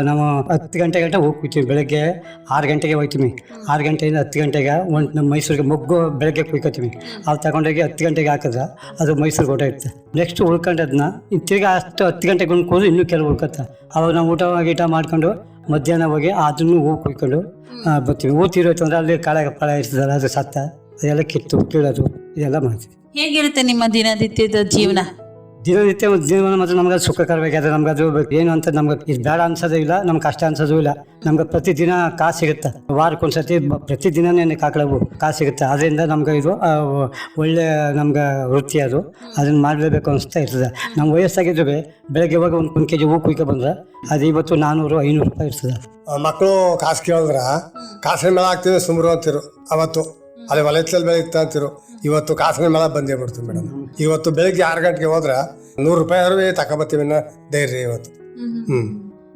ನಾವು 10 ಗಂಟೆ ಹೂವು ಕುಯ್ತೀವಿ. ಬೆಳಗ್ಗೆ 6 ಗಂಟೆಗೆ ಹೋಗ್ತೀವಿ. 6 ಗಂಟೆಯಿಂದ 10 ಗಂಟೆಗೆ ನಮ್ಮ ಮೈಸೂರಿಗೆ ಮೊಗ್ಗು ಬೆಳಗ್ಗೆ ಕುಯ್ಕೋತೀವಿ. ಅವು ತಗೊಂಡೋಗಿ 10 ಗಂಟೆಗೆ ಹಾಕಿದ್ರೆ ಅದು ಮೈಸೂರಿಗೆ ಹೊರಟೋಗುತ್ತೆ. ನೆಕ್ಸ್ಟ್ ಉಳ್ಕೊಂಡದನ್ನ ತಿರ್ಗಿ ಅಷ್ಟು 10 ಗಂಟೆಗೆ ಒಂದು ಕೂದು ಇನ್ನೂ ಕೆಲವು ಉಳ್ಕೊತ್ತೆ. ಅವಾಗ ನಾವು ಊಟ ಮಾಡ್ಕೊಂಡು ಮಧ್ಯಾಹ್ನ ಹೋಗಿ ಅದನ್ನು ಹೂವು ಕುಯ್ಕೊಂಡು ಬರ್ತೀವಿ. ಹೂವು ತೀರೋಯ್ತು ಅಂದರೆ ಅಲ್ಲಿ ಕಳೆ ಇರ್ತದಲ್ಲ, ಅದು ಸತ್ತ ಅದೆಲ್ಲ ಕಿತ್ತು ಕೀಳೋದು ಇದೆಲ್ಲ ಮಾಡ್ತೀವಿ. ಹೇಗಿರುತ್ತೆ ನಿಮ್ಮ ದಿನನಿತ್ಯದ ಜೀವನ? ಜೀವನ ಮಾತ್ರ ನಮ್ಗೆ ಸುಖಕರಬೇಕಾದ್ರೆ ನಮ್ಗೆ ಅದು ಏನು ಅಂತ ನಮ್ಗೆ ಇದು ಬೇಡ ಅನ್ಸೋದು ಇಲ್ಲ, ನಮ್ಗೆ ಕಷ್ಟ ಅನ್ಸೋದು ಇಲ್ಲ. ನಮ್ಗೆ ಪ್ರತಿದಿನ ಕಾಸು ಸಿಗುತ್ತೆ, ವಾರಕ್ಕೊಂದ್ಸತಿ ಪ್ರತಿದಿನನೇ ಕಾಕಳವು ಕಾಸು ಸಿಗುತ್ತೆ. ಅದರಿಂದ ನಮ್ಗೆ ಇದು ಒಳ್ಳೆ ನಮ್ಗೆ ವೃತ್ತಿ ಅದು, ಅದನ್ನು ಮಾಡಲೇಬೇಕು ಅನಿಸ್ತಾ ಇರ್ತದೆ. ನಮ್ಮ ವಯಸ್ಸಾಗಿದ್ರೆ ಬೆಳಗ್ಗೆ ಹೋಗಿ ಒಂದು kg ಹೂವು ಕುಯ್ಕೊ ಬಂದ್ರೆ ಅದು ಇವತ್ತು 400-500 ರೂಪಾಯಿ ಇರ್ತದೆ. ಮಕ್ಕಳು ಕಾಸು ಕೇಳಿದ್ರ ಕಾಸಿನ ಮೇಲೆ ಹಾಕ್ತೀವಿ ಸುಮ್ರು ಅಂತಿರು. ಅವತ್ತು ಅಲ್ಲಿ ಹೊಲದಲ್ಲಿ ಬೆಳೀತಾ ಅಂತಿರು. ಇವತ್ತು ಕಾಸಿನ ಮೇಲೆ ಬಂದೇ ಬಿಡ್ತೀವಿ ಮೇಡಮ್. ಇವತ್ತು ಬೆಳಿಗ್ಗೆ 6 ಗಂಟೆಗೆ ಹೋದ್ರೆ 100 ರೂಪಾಯಿ ತಗೊಬತ್ತೀವಿ ಅನ್ನೋ ಧೈರ್ಯ ಇವತ್ತು.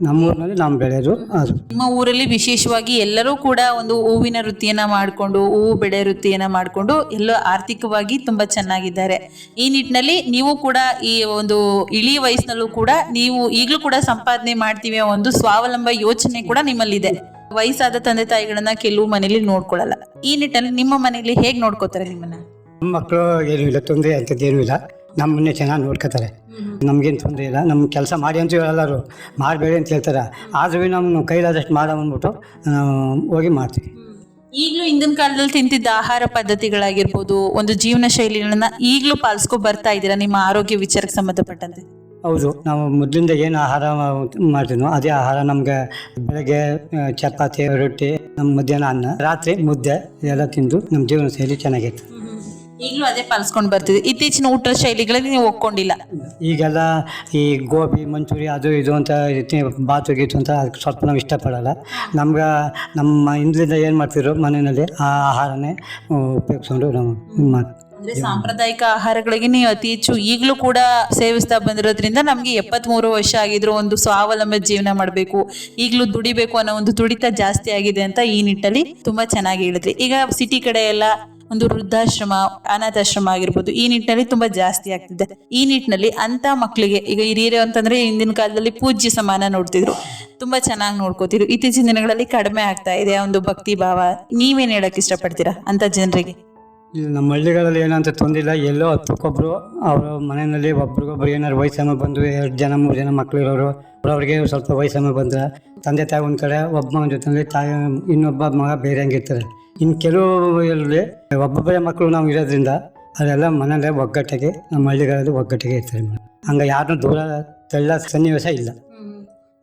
ನಮ್ಮೂರಿನಲ್ಲಿ ನಾವು ಬೆಳೆಯೋದು ಅದು. ನಿಮ್ಮ ಊರಲ್ಲಿ ವಿಶೇಷವಾಗಿ ಎಲ್ಲರೂ ಕೂಡ ಒಂದು ಹೂವಿನ ವೃತ್ತಿಯನ್ನ ಮಾಡಿಕೊಂಡು, ಹೂವು ಬೆಳೆ ವೃತ್ತಿಯನ್ನ ಮಾಡಿಕೊಂಡು ಎಲ್ಲೋ ಆರ್ಥಿಕವಾಗಿ ತುಂಬಾ ಚೆನ್ನಾಗಿದ್ದಾರೆ. ಈ ನಿಟ್ಟಿನಲ್ಲಿ ನೀವು ಕೂಡ ಈ ಒಂದು ಇಳಿ ವಯಸ್ಸಿನಲ್ಲೂ ಕೂಡ ನೀವು ಈಗಲೂ ಕೂಡ ಸಂಪಾದನೆ ಮಾಡ್ತೀವಿ ಒಂದು ಸ್ವಾವಲಂಬ ಯೋಚನೆ ಕೂಡ ನಿಮ್ಮಲ್ಲಿದೆ. ವಯಸ್ಸಾದ ತಂದೆ ತಾಯಿಗಳನ್ನ ಕೆಲವು ಮನೇಲಿ ನೋಡ್ಕೊಳ್ಳಲ್ಲ. ಈ ನಿಟ್ಟಿನಲ್ಲಿ ನಿಮ್ಮ ಮನೇಲಿ ಹೇಗೆ ನೋಡ್ಕೋತಾರೆ ನಿಮ್ಮನ್ನ? ನಮ್ಮ ಮಕ್ಕಳು ಏನೂ ಇಲ್ಲ, ತೊಂದರೆ ಅಂಥದ್ದೇನೂ ಇಲ್ಲ. ನಮ್ಮನ್ನೇ ಚೆನ್ನಾಗಿ ನೋಡ್ಕೋತಾರೆ. ನಮಗೇನು ತೊಂದರೆ ಇಲ್ಲ. ನಮ್ಮ ಕೆಲಸ ಮಾಡಿ ಅಂತ ಎಲ್ಲರೂ ಮಾಡಬೇಡಿ ಅಂತ ಹೇಳ್ತಾರೆ. ಆದ್ರೂ ನಮ್ಮ ಕೈಲಾದಷ್ಟು ಮಾಡೋ ಅಂದ್ಬಿಟ್ಟು ಹೋಗಿ ಮಾಡ್ತೀವಿ. ಈಗಲೂ ಹಿಂದಿನ ಕಾಲದಲ್ಲಿ ತಿಂತಿದ್ದ ಆಹಾರ ಪದ್ಧತಿಗಳಾಗಿರ್ಬೋದು, ಒಂದು ಜೀವನ ಶೈಲಿಗಳನ್ನ ಈಗಲೂ ಪಾಲಿಸ್ಕೊ ಬರ್ತಾ ಇದ್ದೀರಾ ನಿಮ್ಮ ಆರೋಗ್ಯ ವಿಚಾರಕ್ಕೆ ಸಂಬಂಧಪಟ್ಟಂತೆ? ಹೌದು, ನಾವು ಮೊದಲಿಂದ ಏನು ಆಹಾರ ಮಾಡ್ತೀನೋ ಅದೇ ಆಹಾರ. ನಮಗೆ ಬೆಳಗ್ಗೆ ಚಪಾತಿ, ರೊಟ್ಟಿ, ನಮ್ಮ ಮಧ್ಯಾಹ್ನ ಅನ್ನ, ರಾತ್ರಿ ಮುದ್ದೆ ಎಲ್ಲ ತಿಂದು ನಮ್ಮ ಜೀವನ ಶೈಲಿ ಚೆನ್ನಾಗಿತ್ತು. ಈಗಲೂ ಅದೇ ಪಾಲಿಸ್ಕೊಂಡು ಬರ್ತಿದ್ವಿ. ಇತ್ತೀಚಿನ ಊಟ ಶೈಲಿಗಳಿಗೆ ನೀವು ಒಪ್ಕೊಂಡಿಲ್ಲ? ಈಗೆಲ್ಲ ಈ ಗೋಬಿ ಮಂಚೂರಿ ಅದು ಇದು ಅಂತ ಬಾತು ಗೀತು ಅಂತ ಅದಕ್ಕೆ ಸ್ವಲ್ಪ ನಾವು ಇಷ್ಟಪಡಲ್ಲ. ನಮ್ಗೆ ನಮ್ಮ ಹಿಂದ್ಲಿಂದ ಏನು ಮಾಡ್ತಿರೋ ಮನೆಯಲ್ಲಿ ಆ ಆಹಾರನೇ ಉಪಯೋಗಿಸ್ಕೊಂಡು ನಾವು ಮಾಡ್ತೀವಿ. ಅಂದ್ರೆ ಸಾಂಪ್ರದಾಯಿಕ ಆಹಾರಗಳಿಗೆ ನೀವು ಅತಿ ಹೆಚ್ಚು ಈಗಲೂ ಕೂಡ ಸೇವಿಸ್ತಾ ಬಂದಿರೋದ್ರಿಂದ ನಮ್ಗೆ 73 ವರ್ಷ ಆಗಿದ್ರು ಒಂದು ಸ್ವಾವಲಂಬಿ ಜೀವನ ಮಾಡಬೇಕು, ಈಗಲೂ ದುಡಿಬೇಕು ಅನ್ನೋ ಒಂದು ತುಡಿತ ಜಾಸ್ತಿ ಆಗಿದೆ ಅಂತ ಈ ನಿಟ್ಟಲ್ಲಿ ತುಂಬಾ ಚೆನ್ನಾಗಿ ಹೇಳಿದ್ರಿ. ಈಗ ಸಿಟಿ ಕಡೆ ಎಲ್ಲ ಒಂದು ವೃದ್ಧಾಶ್ರಮ, ಅನಾಥಾಶ್ರಮ ಆಗಿರ್ಬೋದು, ಈ ನಿಟ್ಟಿನಲ್ಲಿ ತುಂಬಾ ಜಾಸ್ತಿ ಆಗ್ತಿದೆ. ಈ ನಿಟ್ಟಿನಲ್ಲಿ ಅಂತ ಮಕ್ಕಳಿಗೆ ಈಗ ಹಿರಿಯರು ಅಂತಂದ್ರೆ ಹಿಂದಿನ ಕಾಲದಲ್ಲಿ ಪೂಜ್ಯ ಸಮಾನ ನೋಡ್ತಿದ್ರು, ತುಂಬಾ ಚೆನ್ನಾಗಿ ನೋಡ್ಕೋತಿದ್ರು. ಇತ್ತೀಚಿನ ದಿನಗಳಲ್ಲಿ ಕಡಿಮೆ ಆಗ್ತಾ ಇದೆ ಒಂದು ಭಕ್ತಿ ಭಾವ. ನೀವೇನ್ ಹೇಳಕ್ ಇಷ್ಟಪಡ್ತೀರಾ ಅಂತ ಜನರಿಗೆ? ಇಲ್ಲಿ ನಮ್ಮ ಹಳ್ಳಿಗಳಲ್ಲಿ ಏನಂತ ತೊಂದಿಲ್ಲ. ಎಲ್ಲೋ ಹತ್ತಕ್ಕೊಬ್ರು ಅವ್ರ ಮನೆಯಲ್ಲಿ ಒಬ್ರಿಗೊಬ್ರು ಏನಾದ್ರು ವಯಸ್ಸನ್ನು ಬಂದು 2 ಜನ 3 ಜನ ಮಕ್ಳು ಇರೋರು, ಅವ್ರಿಗೆ ಸ್ವಲ್ಪ ವಯಸ್ಸನ್ನು ಬಂದ್ರೆ ತಂದೆ ತಾಯಿ ಒಂದು ಕಡೆ, ಒಬ್ಬ ಮಗನ ಜೊತೆ ತಾಯಿ ಇನ್ನೊಬ್ಬ ಮಗ ಬೇರೆ ಹಂಗಿರ್ತಾರೆ. ಇನ್ನು ಕೆಲವು ಒಬ್ಬೊಬ್ಬರೇ ಮಕ್ಕಳು ನಾವು ಇರೋದ್ರಿಂದ ಅದೆಲ್ಲ ಮನೆಯಲ್ಲೇ ಒಗ್ಗಟ್ಟಿಗೆ, ನಮ್ಮ ಹಳ್ಳಿಗಳಲ್ಲಿ ಒಗ್ಗಟ್ಟಿಗೆ ಇರ್ತಾರೆ. ಹಂಗೆ ಯಾರನ್ನೂ ದೂರ ತಳ್ಳ ಸನ್ನಿವೇಶ ಇಲ್ಲ.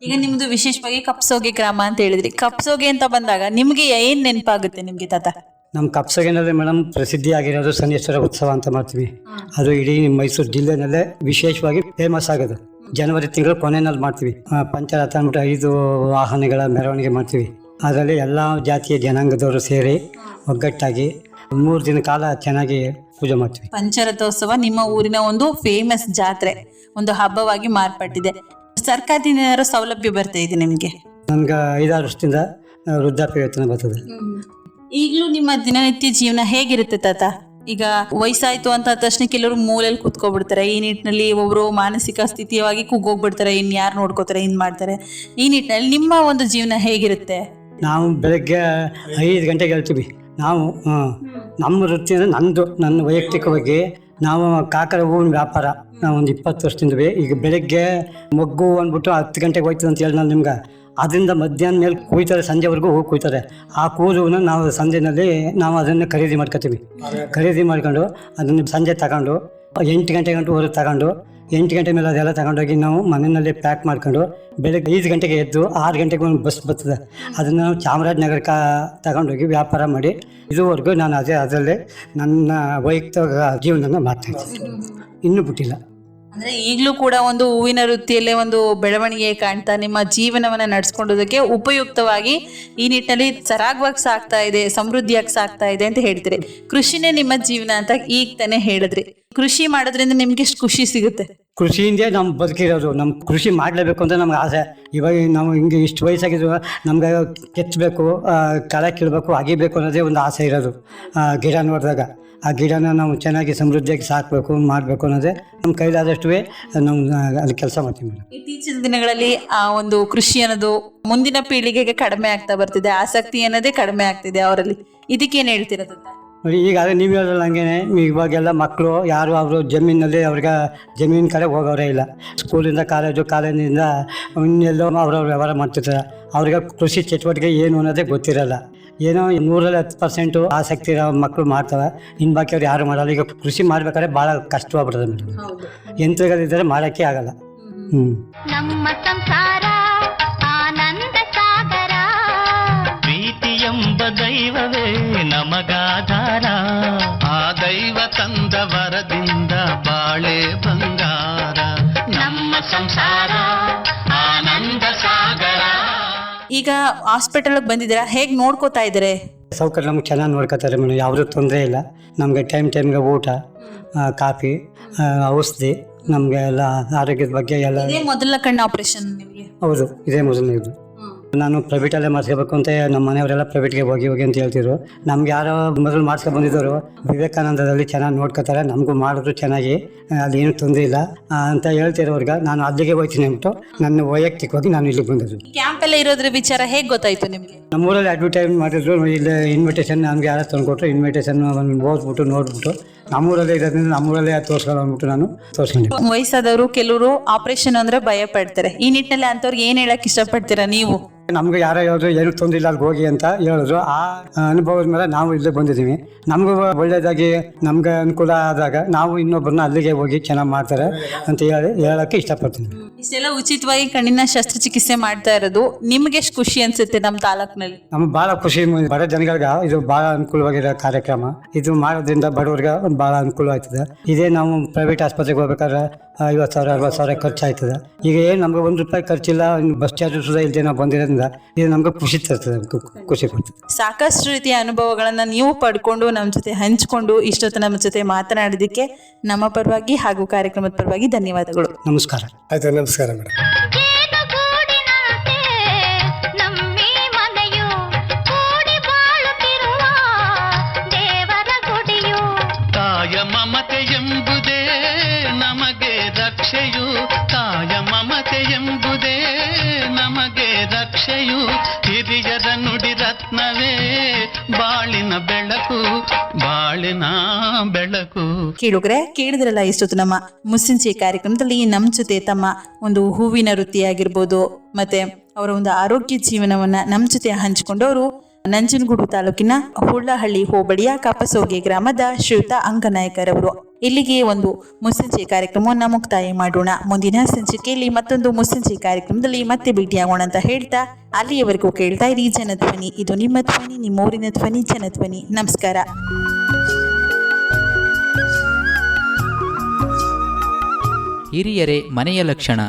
ಈಗ ನಿಮ್ದು ವಿಶೇಷವಾಗಿ ಕಪ್ಸೋಗೆ ಗ್ರಾಮ ಅಂತ ಹೇಳಿದ್ರಿ. ಕಪ್ಸೋಗೆ ಅಂತ ಬಂದಾಗ ನಿಮ್ಗೆ ಏನ್ ನೆನಪಾಗುತ್ತೆ ನಿಮ್ಗೆ ತಾತ? ನಮ್ಮ ಕಪ್ಸಗಿನಲ್ಲಿ ಮೇಡಮ್ ಪ್ರಸಿದ್ಧಿ ಆಗಿರೋದು ಶನೀಶ್ವರ ಉತ್ಸವ ಅಂತ ಮಾಡ್ತೀವಿ. ಅದು ಇಡೀ ಮೈಸೂರು ಜಿಲ್ಲೆನಲ್ಲೇ ವಿಶೇಷವಾಗಿ ಫೇಮಸ್ ಆಗೋದು. ಜನವರಿ ತಿಂಗಳು ಕೊನೆಯಲ್ಲಿ ಮಾಡ್ತೀವಿ. ಪಂಚರಥ ಅಂದ್ಬಿಟ್ಟು 5 ವಾಹನಗಳ ಮೆರವಣಿಗೆ ಮಾಡ್ತೀವಿ. ಅದರಲ್ಲಿ ಎಲ್ಲ ಜಾತಿಯ ಜನಾಂಗದವರು ಸೇರಿ ಒಗ್ಗಟ್ಟಾಗಿ 3 ದಿನ ಕಾಲ ಚೆನ್ನಾಗಿ ಪೂಜೆ ಮಾಡ್ತೀವಿ. ಪಂಚರಥೋತ್ಸವ ನಿಮ್ಮ ಊರಿನ ಒಂದು ಫೇಮಸ್ ಜಾತ್ರೆ, ಒಂದು ಹಬ್ಬವಾಗಿ ಮಾರ್ಪಟ್ಟಿದೆ. ಸರ್ಕಾರದಿಂದ ಏನಾದ್ರು ಸೌಲಭ್ಯ ಬರ್ತಾ ಇದೆ ನಿಮ್ಗೆ? ನನ್ಗೆ 5-6 ವರ್ಷದಿಂದ ವೃದ್ಧಾಪ್ಯ ವೇತನ ಬರ್ತದೆ. ಈಗಲೂ ನಿಮ್ಮ ದಿನನಿತ್ಯ ಜೀವನ ಹೇಗಿರುತ್ತೆ ತಾತ? ಈಗ ವಯಸ್ಸಾಯ್ತು ಅಂತ ತಕ್ಷಣ ಕೆಲವರು ಮೂಲೆಯಲ್ಲಿ ಕೂತ್ಕೊಬಿಡ್ತಾರೆ. ಈ ನಿಟ್ಟಿನಲ್ಲಿ ಒಬ್ರು ಮಾನಸಿಕ ಸ್ಥಿತಿಯಾಗಿ ಕುಗ್ಗೋಗ್ಬಿಡ್ತಾರೆ, ಯಾರು ನೋಡ್ಕೋತಾರೆ, ಮಾಡ್ತಾರೆ. ಈ ನಿಟ್ಟಿನಲ್ಲಿ ನಿಮ್ಮ ಒಂದು ಜೀವನ ಹೇಗಿರುತ್ತೆ? ನಾವು ಬೆಳಗ್ಗೆ 5 ಗಂಟೆಗೆ ಹೇಳ್ತೀವಿ. ನಾವು ನಮ್ಮ ವೃತ್ತಿ ನನ್ನ ವೈಯಕ್ತಿಕವಾಗಿ ನಾವು ಕಾಕರ ಹೂವಿನ ವ್ಯಾಪಾರ ನಾವು ಒಂದು 20 ವರ್ಷದಿಂದ. ಈಗ ಬೆಳಗ್ಗೆ ಮೊಗ್ಗು ಅಂದ್ಬಿಟ್ಟು 10 ಗಂಟೆಗೆ ಹೋಯ್ತದೆ ಅಂತ ಹೇಳಿ ನಾನು ನಿಮ್ಗೆ, ಅದರಿಂದ ಮಧ್ಯಾಹ್ನ ಮೇಲೆ ಕುಯ್ತಾರೆ, ಸಂಜೆವರೆಗೂ ಹೋಗಿ ಕುಯ್ತಾರೆ. ಆ ಕೂದಲನ್ನು ನಾವು ಸಂಜೆನಲ್ಲಿ ನಾವು ಅದನ್ನು ಖರೀದಿ ಮಾಡ್ಕೊತೀವಿ. ಖರೀದಿ ಮಾಡ್ಕೊಂಡು ಅದನ್ನು ಸಂಜೆ ತಗೊಂಡು 8 ಗಂಟೆ ಹೊರಗೆ ತಗೊಂಡು 8 ಗಂಟೆ ಮೇಲೆ ಅದೆಲ್ಲ ತಗೊಂಡೋಗಿ ನಾವು ಮನೆಯಲ್ಲಿ ಪ್ಯಾಕ್ ಮಾಡ್ಕೊಂಡು ಬೆಳಗ್ಗೆ 5 ಗಂಟೆಗೆ ಎದ್ದು 6 ಗಂಟೆಗೆ ಒಂದು ಬಸ್ ಬರ್ತದೆ. ಅದನ್ನು ನಾವು ಚಾಮರಾಜನಗರಕ್ಕೆ ತಗೊಂಡೋಗಿ ವ್ಯಾಪಾರ ಮಾಡಿ ಇದುವರೆಗೂ ನಾನು ಅದರಲ್ಲೇ ನನ್ನ ವೈಯಕ್ತಿಕ ಜೀವನನ ಮಾಡ್ತಾಯಿದ್ದೀನಿ, ಇನ್ನೂ ಬಿಟ್ಟಿಲ್ಲ. ಅಂದ್ರೆ ಈಗಲೂ ಕೂಡ ಒಂದು ಹೂವಿನ ವೃತ್ತಿಯಲ್ಲೇ ಒಂದು ಬೆಳವಣಿಗೆ ಕಾಣ್ತಾ ನಿಮ್ಮ ಜೀವನವನ್ನ ನಡೆಸ್ಕೊಂಡೋದಕ್ಕೆ ಉಪಯುಕ್ತವಾಗಿ ಈ ನಿಟ್ಟಿನಲ್ಲಿ ಸರಾಗವಾಗಿ ಸಾಗ್ತಾ ಇದೆ, ಸಮೃದ್ಧಿಯಾಗಿ ಸಾಗ್ತಾ ಇದೆ ಅಂತ ಹೇಳ್ತೀರಿ. ಕೃಷಿನೇ ನಿಮ್ಮ ಜೀವನ ಅಂತ ಈಗ ತಾನೇ ಹೇಳಿದ್ರಿ. ಕೃಷಿ ಮಾಡೋದ್ರಿಂದ ನಿಮ್ಗೆ ಎಷ್ಟು ಖುಷಿ ಸಿಗುತ್ತೆ? ಕೃಷಿಯಿಂದ ನಮ್ಮ ಬದುಕಿರೋದು. ನಮ್ಮ ಕೃಷಿ ಮಾಡಲೇಬೇಕು ಅಂತ ನಮ್ಗೆ ಆಸೆ. ಇವಾಗ ನಾವು ಹಿಂಗೆ ಇಷ್ಟು ವಯಸ್ಸಾಗಿದ್ದು ನಮ್ಗೆ ಕೆತ್ತಬೇಕು, ಕಳೆ ಕೀಳಬೇಕು, ಅಗಿಬೇಕು ಅನ್ನೋದೇ ಒಂದು ಆಸೆ ಇರೋದು. ಗಿಡ ನೋಡಿದಾಗ ಆ ಗಿಡನ ನಾವು ಚೆನ್ನಾಗಿ ಸಮೃದ್ಧಿಯಾಗಿ ಸಾಕಬೇಕು, ಮಾಡಬೇಕು ಅನ್ನೋದೇ ನಮ್ಮ ಕೈಲಾದಷ್ಟು ನಾವು ಅಲ್ಲಿ ಕೆಲಸ ಮಾಡ್ತೀವಿ ಮೇಡಮ್. ಇತ್ತೀಚಿನ ದಿನಗಳಲ್ಲಿ ಆ ಒಂದು ಕೃಷಿ ಅನ್ನೋದು ಮುಂದಿನ ಪೀಳಿಗೆಗೆ ಕಡಿಮೆ ಆಗ್ತಾ ಬರ್ತಿದೆ, ಆಸಕ್ತಿ ಅನ್ನೋದೇ ಕಡಿಮೆ ಆಗ್ತಿದೆ ಅವರಲ್ಲಿ. ಇದಕ್ಕೇನು ಹೇಳ್ತಿರೋದು? ನೋಡಿ, ಈಗ ನೀವು ಹೇಳೋಲ್ಲ ಹಂಗೇನೆ, ಇವಾಗೆಲ್ಲ ಮಕ್ಕಳು ಯಾರು ಅವರು ಜಮೀನಲ್ಲಿ ಅವ್ರಿಗೆ ಜಮೀನು ಕಡೆ ಹೋಗೋರೇ ಇಲ್ಲ. ಸ್ಕೂಲಿಂದ ಕಾಲೇಜಿಂದ ಇನ್ನೆಲ್ಲೋ ಅವ್ರವ್ರು ವ್ಯವಹಾರ ಮಾಡ್ತಿರ್ತಾರೆ. ಅವ್ರಿಗೆ ಕೃಷಿ ಚಟುವಟಿಕೆ ಏನು ಅನ್ನೋದೇ ಗೊತ್ತಿರಲ್ಲ. ಏನೋ 100% ಆಸಕ್ತಿ ಇರೋ ಮಕ್ಕಳು ಮಾಡ್ತವೆ, ಇನ್ನು ಬಾಕಿ ಅವ್ರು ಯಾರು ಮಾಡಲ್ಲ. ಈಗ ಕೃಷಿ ಮಾಡ್ಬೇಕಾದ್ರೆ ಭಾಳ ಕಷ್ಟವಾಗ್ಬಿಡ್ತದೆ ಮೇಡಮ್. ಯಂತ್ರಗಳಿದ್ದರೆ ಮಾಡೋಕ್ಕೆ ಆಗಲ್ಲ. ನಮ್ಮ ಸಂಸಾರ ಆನಂದ ಸಾಗರ, ಪ್ರೀತಿಯೆಂಬ ದೈವವೇ ನಮಗಾಧಾರ, ಆ ದೈವ ತಂದ ವರದಿಂದ ಬಾಳೆ ಬಂಗಾರ. ನಮ್ಮ ಸಂಸಾರ ಆನಂದ ಸಾಗರ. ಈಗ ಹಾಸ್ಪಿಟಲ್ಗೆ ಬಂದಿದ್ದೀರಾ, ಹೇಗೆ ನೋಡ್ಕೋತಾ ಇದ್ದಾರೆ? ಸೌಕರ್ಯ ನಮ್ಗೆ ಚೆನ್ನಾಗಿ ನೋಡ್ಕೋತಾರೆ ಮೇಡಮ್, ಯಾವುದೂ ತೊಂದರೆ ಇಲ್ಲ. ನಮಗೆ ಟೈಮ್ಗೆ ಊಟ, ಕಾಫಿ, ಔಷಧಿ, ನಮಗೆ ಎಲ್ಲ ಆರೋಗ್ಯದ ಬಗ್ಗೆ ಎಲ್ಲ. ಇದೇ ಮೊದಲ ಕಣ್ಣು ಆಪರೇಷನ್ ನಿಮಗೆ? ಹೌದು, ಇದೇ ಮೊದಲನೇದು. ನಾನು ಪ್ರೈವೇಟಲ್ಲೇ ಮಾಡಿಸ್ಕೋಬೇಕು ಅಂತ ನಮ್ಮ ಮನೆಯವರೆಲ್ಲ ಪ್ರೈವೇಟ್ಗೆ ಹೋಗಿ ಅಂತ ಹೇಳ್ತಿದ್ರು. ನಮ್ಗೆ ಯಾರೋ ಮೊದಲು ಮಾಡಿಸ್ಕೊಂಡು ಬಂದಿದ್ದವರು ವಿವೇಕಾನಂದದಲ್ಲಿ ಚೆನ್ನಾಗಿ ನೋಡ್ಕೋತಾರೆ, ನಮಗೂ ಮಾಡಿದ್ರು ಚೆನ್ನಾಗಿ, ಅಲ್ಲಿ ಏನೂ ತೊಂದರೆ ಇಲ್ಲ ಅಂತ ಹೇಳ್ತಿರೋರ್ಗೆ ನಾನು ಅಲ್ಲಿಗೆ ಹೋಗ್ತೀನಿ ಅಂದ್ಬಿಟ್ಟು ನನ್ನ ವೈಯಕ್ತಿಕವಾಗಿ ನಾನು ಇಲ್ಲಿಗೆ ಬಂದಿದ್ದು. ಕ್ಯಾಂಪ್ ಎಲ್ಲ ಇರೋದ್ರ ವಿಚಾರ ಹೇಗೆ ಗೊತ್ತಾಯ್ತು ನಿಮಗೆ? ನಮ್ಮೂರಲ್ಲಿ ಅಡ್ವರ್ಟೈಸ್ ಮಾಡಿದ್ರು, ಇಲ್ಲಿ ಇನ್ವಿಟೇಷನ್ ನಮ್ಗೆ ಯಾರು ತಂದುಕೊಟ್ರು. ಇನ್ವಿಟೇಷನ್ ಓದ್ಬಿಟ್ಟು ನೋಡ್ಬಿಟ್ಟು ನಮ್ಮೂರಲ್ಲೇ ಇರೋದ್ರಿಂದ ನಮ್ಮೂರಲ್ಲೇ ತೋರಿಸ್ಕೊಂಡು ಅಂದ್ಬಿಟ್ಟು ನಾನು ತೋರಿಸ್ಕೊಂಡಿದ್ದೆ. ವಯಸ್ಸಾದವರು ಕೆಲವರು ಆಪರೇಷನ್ ಅಂದ್ರೆ ಭಯ ಪಡ್ತಾರೆ. ಈ ನಿಟ್ಟಿನಲ್ಲಿ ಅಂತವ್ರಿಗೆ ಏನ್ ಹೇಳಕ್ ಇಷ್ಟಪಡ್ತೀರಾ ನೀವು? ನಮ್ಗೆ ಯಾರೋ ಹೇಳಿದ್ರು ಏನು ತೊಂದರೆ ಇಲ್ಲ ಅಲ್ಲಿಗೆ ಹೋಗಿ ಅಂತ ಹೇಳಿದ್ರು. ಆ ಅನುಭವದ ಮೇಲೆ ನಾವು ಇಲ್ಲೇ ಬಂದಿದ್ದೀವಿ. ನಮಗೂ ಒಳ್ಳೇದಾಗಿ ನಮ್ಗೆ ಅನುಕೂಲ ಆದಾಗ ನಾವು ಇನ್ನೊಬ್ಬರನ್ನ ಅಲ್ಲಿಗೆ ಹೋಗಿ ಚೆನ್ನಾಗಿ ಮಾಡ್ತಾರೆ ಅಂತ ಹೇಳಕ್ಕೆ ಇಷ್ಟಪಡ್ತೀನಿ. ಇಷ್ಟೆಲ್ಲ ಉಚಿತವಾಗಿ ಕಣ್ಣಿನ ಶಸ್ತ್ರಚಿಕಿತ್ಸೆ ಮಾಡ್ತಾ ಇರೋದು ನಿಮ್ಗೆ ಎಷ್ಟು ಖುಷಿ ಅನ್ಸುತ್ತೆ? ನಮ್ಮ ತಾಲೂಕಿನಲ್ಲಿ ನಮ್ಗೆ ಭಾಳ ಖುಷಿ. ಬಡ ಜನಗಳಿಗೆ ಇದು ಭಾಳ ಅನುಕೂಲವಾಗಿರೋ ಕಾರ್ಯಕ್ರಮ. ಇದು ಮಾಡೋದ್ರಿಂದ ಬಡವ್ರಿಗೆ ಭಾಳ ಅನುಕೂಲ ಆಯ್ತದೆ. ಇದೇ ನಾವು ಪ್ರೈವೇಟ್ ಆಸ್ಪತ್ರೆಗೆ ಹೋಗ್ಬೇಕಾದ್ರೆ 50,000 60,000 ಖರ್ಚಾಯ್ತದೆ. ಈಗ ಏನು ನಮ್ಗೆ ₹1 ಖರ್ಚಿಲ್ಲ, ಬಸ್ ಚಾರ್ಜ್ ಸುಧಾ ಇಲ್ಲದೆ ನಾವು ಬಂದಿರೋದ್ರಿಂದ ಇದು ನಮ್ಗೆ ಖುಷಿ ತರ್ತದೆ, ಖುಷಿ ಕೊಡ್ತದೆ. ಸಾಕಷ್ಟು ರೀತಿಯ ಅನುಭವಗಳನ್ನ ನೀವು ಪಡ್ಕೊಂಡು ನಮ್ಮ ಜೊತೆ ಹಂಚ್ಕೊಂಡು ಇಷ್ಟೊತ್ತು ನಮ್ಮ ಜೊತೆ ಮಾತನಾಡಿದ್ದಕ್ಕೆ ನಮ್ಮ ಪರವಾಗಿ ಹಾಗೂ ಕಾರ್ಯಕ್ರಮದ ಪರವಾಗಿ ಧನ್ಯವಾದಗಳು. ನಮಸ್ಕಾರ. ಆಯ್ತು, ನಮಸ್ಕಾರ ಮೇಡಮ್. ಜೇನುಗೂಡಿನಂತೆ ನಮ್ಮಿ ಮನೆಯು ಕೂಡಿ ಬಾಳುತ್ತಿರುವ ದೇವರ ಗುಡಿಯು. ತಾಯ ಮಮತೆ ಎಂಬುದೇ ನಮಗೆ ರಕ್ಷೆಯು, ತಾಯ ಮಮತೆ ಎಂಬುದೇ ನಮಗೆ ರಕ್ಷೆಯು, ಹಿರಿಯರ ನುಡಿ ರತ್ನವೇ ಬಾಳಿನ ಬೆಳಕು, ಬಾಳಿನ ಬೆಳಕು. ಕೇಳುಗರೆ, ಕೇಳಿದ್ರಲ್ಲ ಇಷ್ಟೊತ್ತು ನಮ್ಮ ಮುಸ್ಸಿಂಚೆ ಕಾರ್ಯಕ್ರಮದಲ್ಲಿ ನಮ್ಮ ಜೊತೆ ತಮ್ಮ ಒಂದು ಹೂವಿನ ವೃತ್ತಿ ಆಗಿರ್ಬೋದು, ಮತ್ತೆ ಅವರ ಒಂದು ಆರೋಗ್ಯ ಜೀವನವನ್ನ ನಮ್ಮ ಜೊತೆ ಹಂಚಿಕೊಂಡವರು ನಂಜನಗೂಡು ತಾಲೂಕಿನ ಹುಳ್ಳಹಳ್ಳಿ ಹೋಬಳಿಯ ಕಪಸೋಗೆ ಗ್ರಾಮದ ಶ್ರೀಯುತ ಅಂಗನಾಯಕರವರು. ಇಲ್ಲಿಗೆ ಒಂದು ಮುಸ್ಸಂಜೆ ಕಾರ್ಯಕ್ರಮವನ್ನು ಮುಕ್ತಾಯ ಮಾಡೋಣ. ಮುಂದಿನ ಸಂಚಿಕೆಯಲ್ಲಿ ಮತ್ತೊಂದು ಮುಸ್ಸಂಜೆ ಕಾರ್ಯಕ್ರಮದಲ್ಲಿ ಮತ್ತೆ ಭೇಟಿಯಾಗೋಣ ಅಂತ ಹೇಳ್ತಾ ಅಲ್ಲಿಯವರೆಗೂ ಕೇಳ್ತಾ ಇರಿ ಜನಧ್ವನಿ. ಇದು ನಿಮ್ಮ ಧ್ವನಿ, ನಿಮ್ಮೂರಿನ ಧ್ವನಿ, ಜನಧ್ವನಿ. ನಮಸ್ಕಾರ. ಹಿರಿಯರೇ ಮನೆಯ ಲಕ್ಷಣ.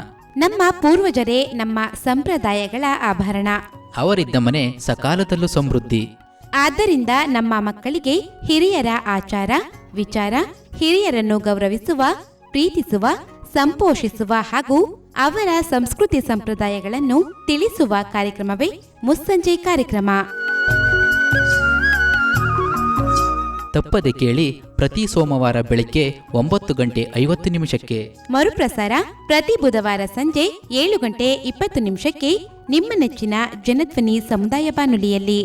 ನಮ್ಮ ಪೂರ್ವಜರೇ ನಮ್ಮ ಸಂಪ್ರದಾಯಗಳ ಆಭರಣ. ಅವರಿದ್ದ ಮನೆ ಸಕಾಲದಲ್ಲೂ ಸಮೃದ್ಧಿ. ಆದ್ದರಿಂದ ನಮ್ಮ ಮಕ್ಕಳಿಗೆ ಹಿರಿಯರ ಆಚಾರ ವಿಚಾರ, ಹಿರಿಯರನ್ನು ಗೌರವಿಸುವ, ಪ್ರೀತಿಸುವ, ಸಂಪೋಷಿಸುವ ಹಾಗೂ ಅವರ ಸಂಸ್ಕೃತಿ ಸಂಪ್ರದಾಯಗಳನ್ನು ತಿಳಿಸುವ ಕಾರ್ಯಕ್ರಮವೇ ಮುಸ್ಸಂಜೆ ಕಾರ್ಯಕ್ರಮ. ತಪ್ಪದೆ ಕೇಳಿ ಪ್ರತಿ ಸೋಮವಾರ ಬೆಳಗ್ಗೆ 9:50 ಮರುಪ್ರಸಾರ ಪ್ರತಿ ಬುಧವಾರ ಸಂಜೆ 7:20 ನಿಮ್ಮ ನೆಚ್ಚಿನ ಜನಧ್ವನಿ ಸಮುದಾಯ ಬಾನುಲಿಯಲ್ಲಿ.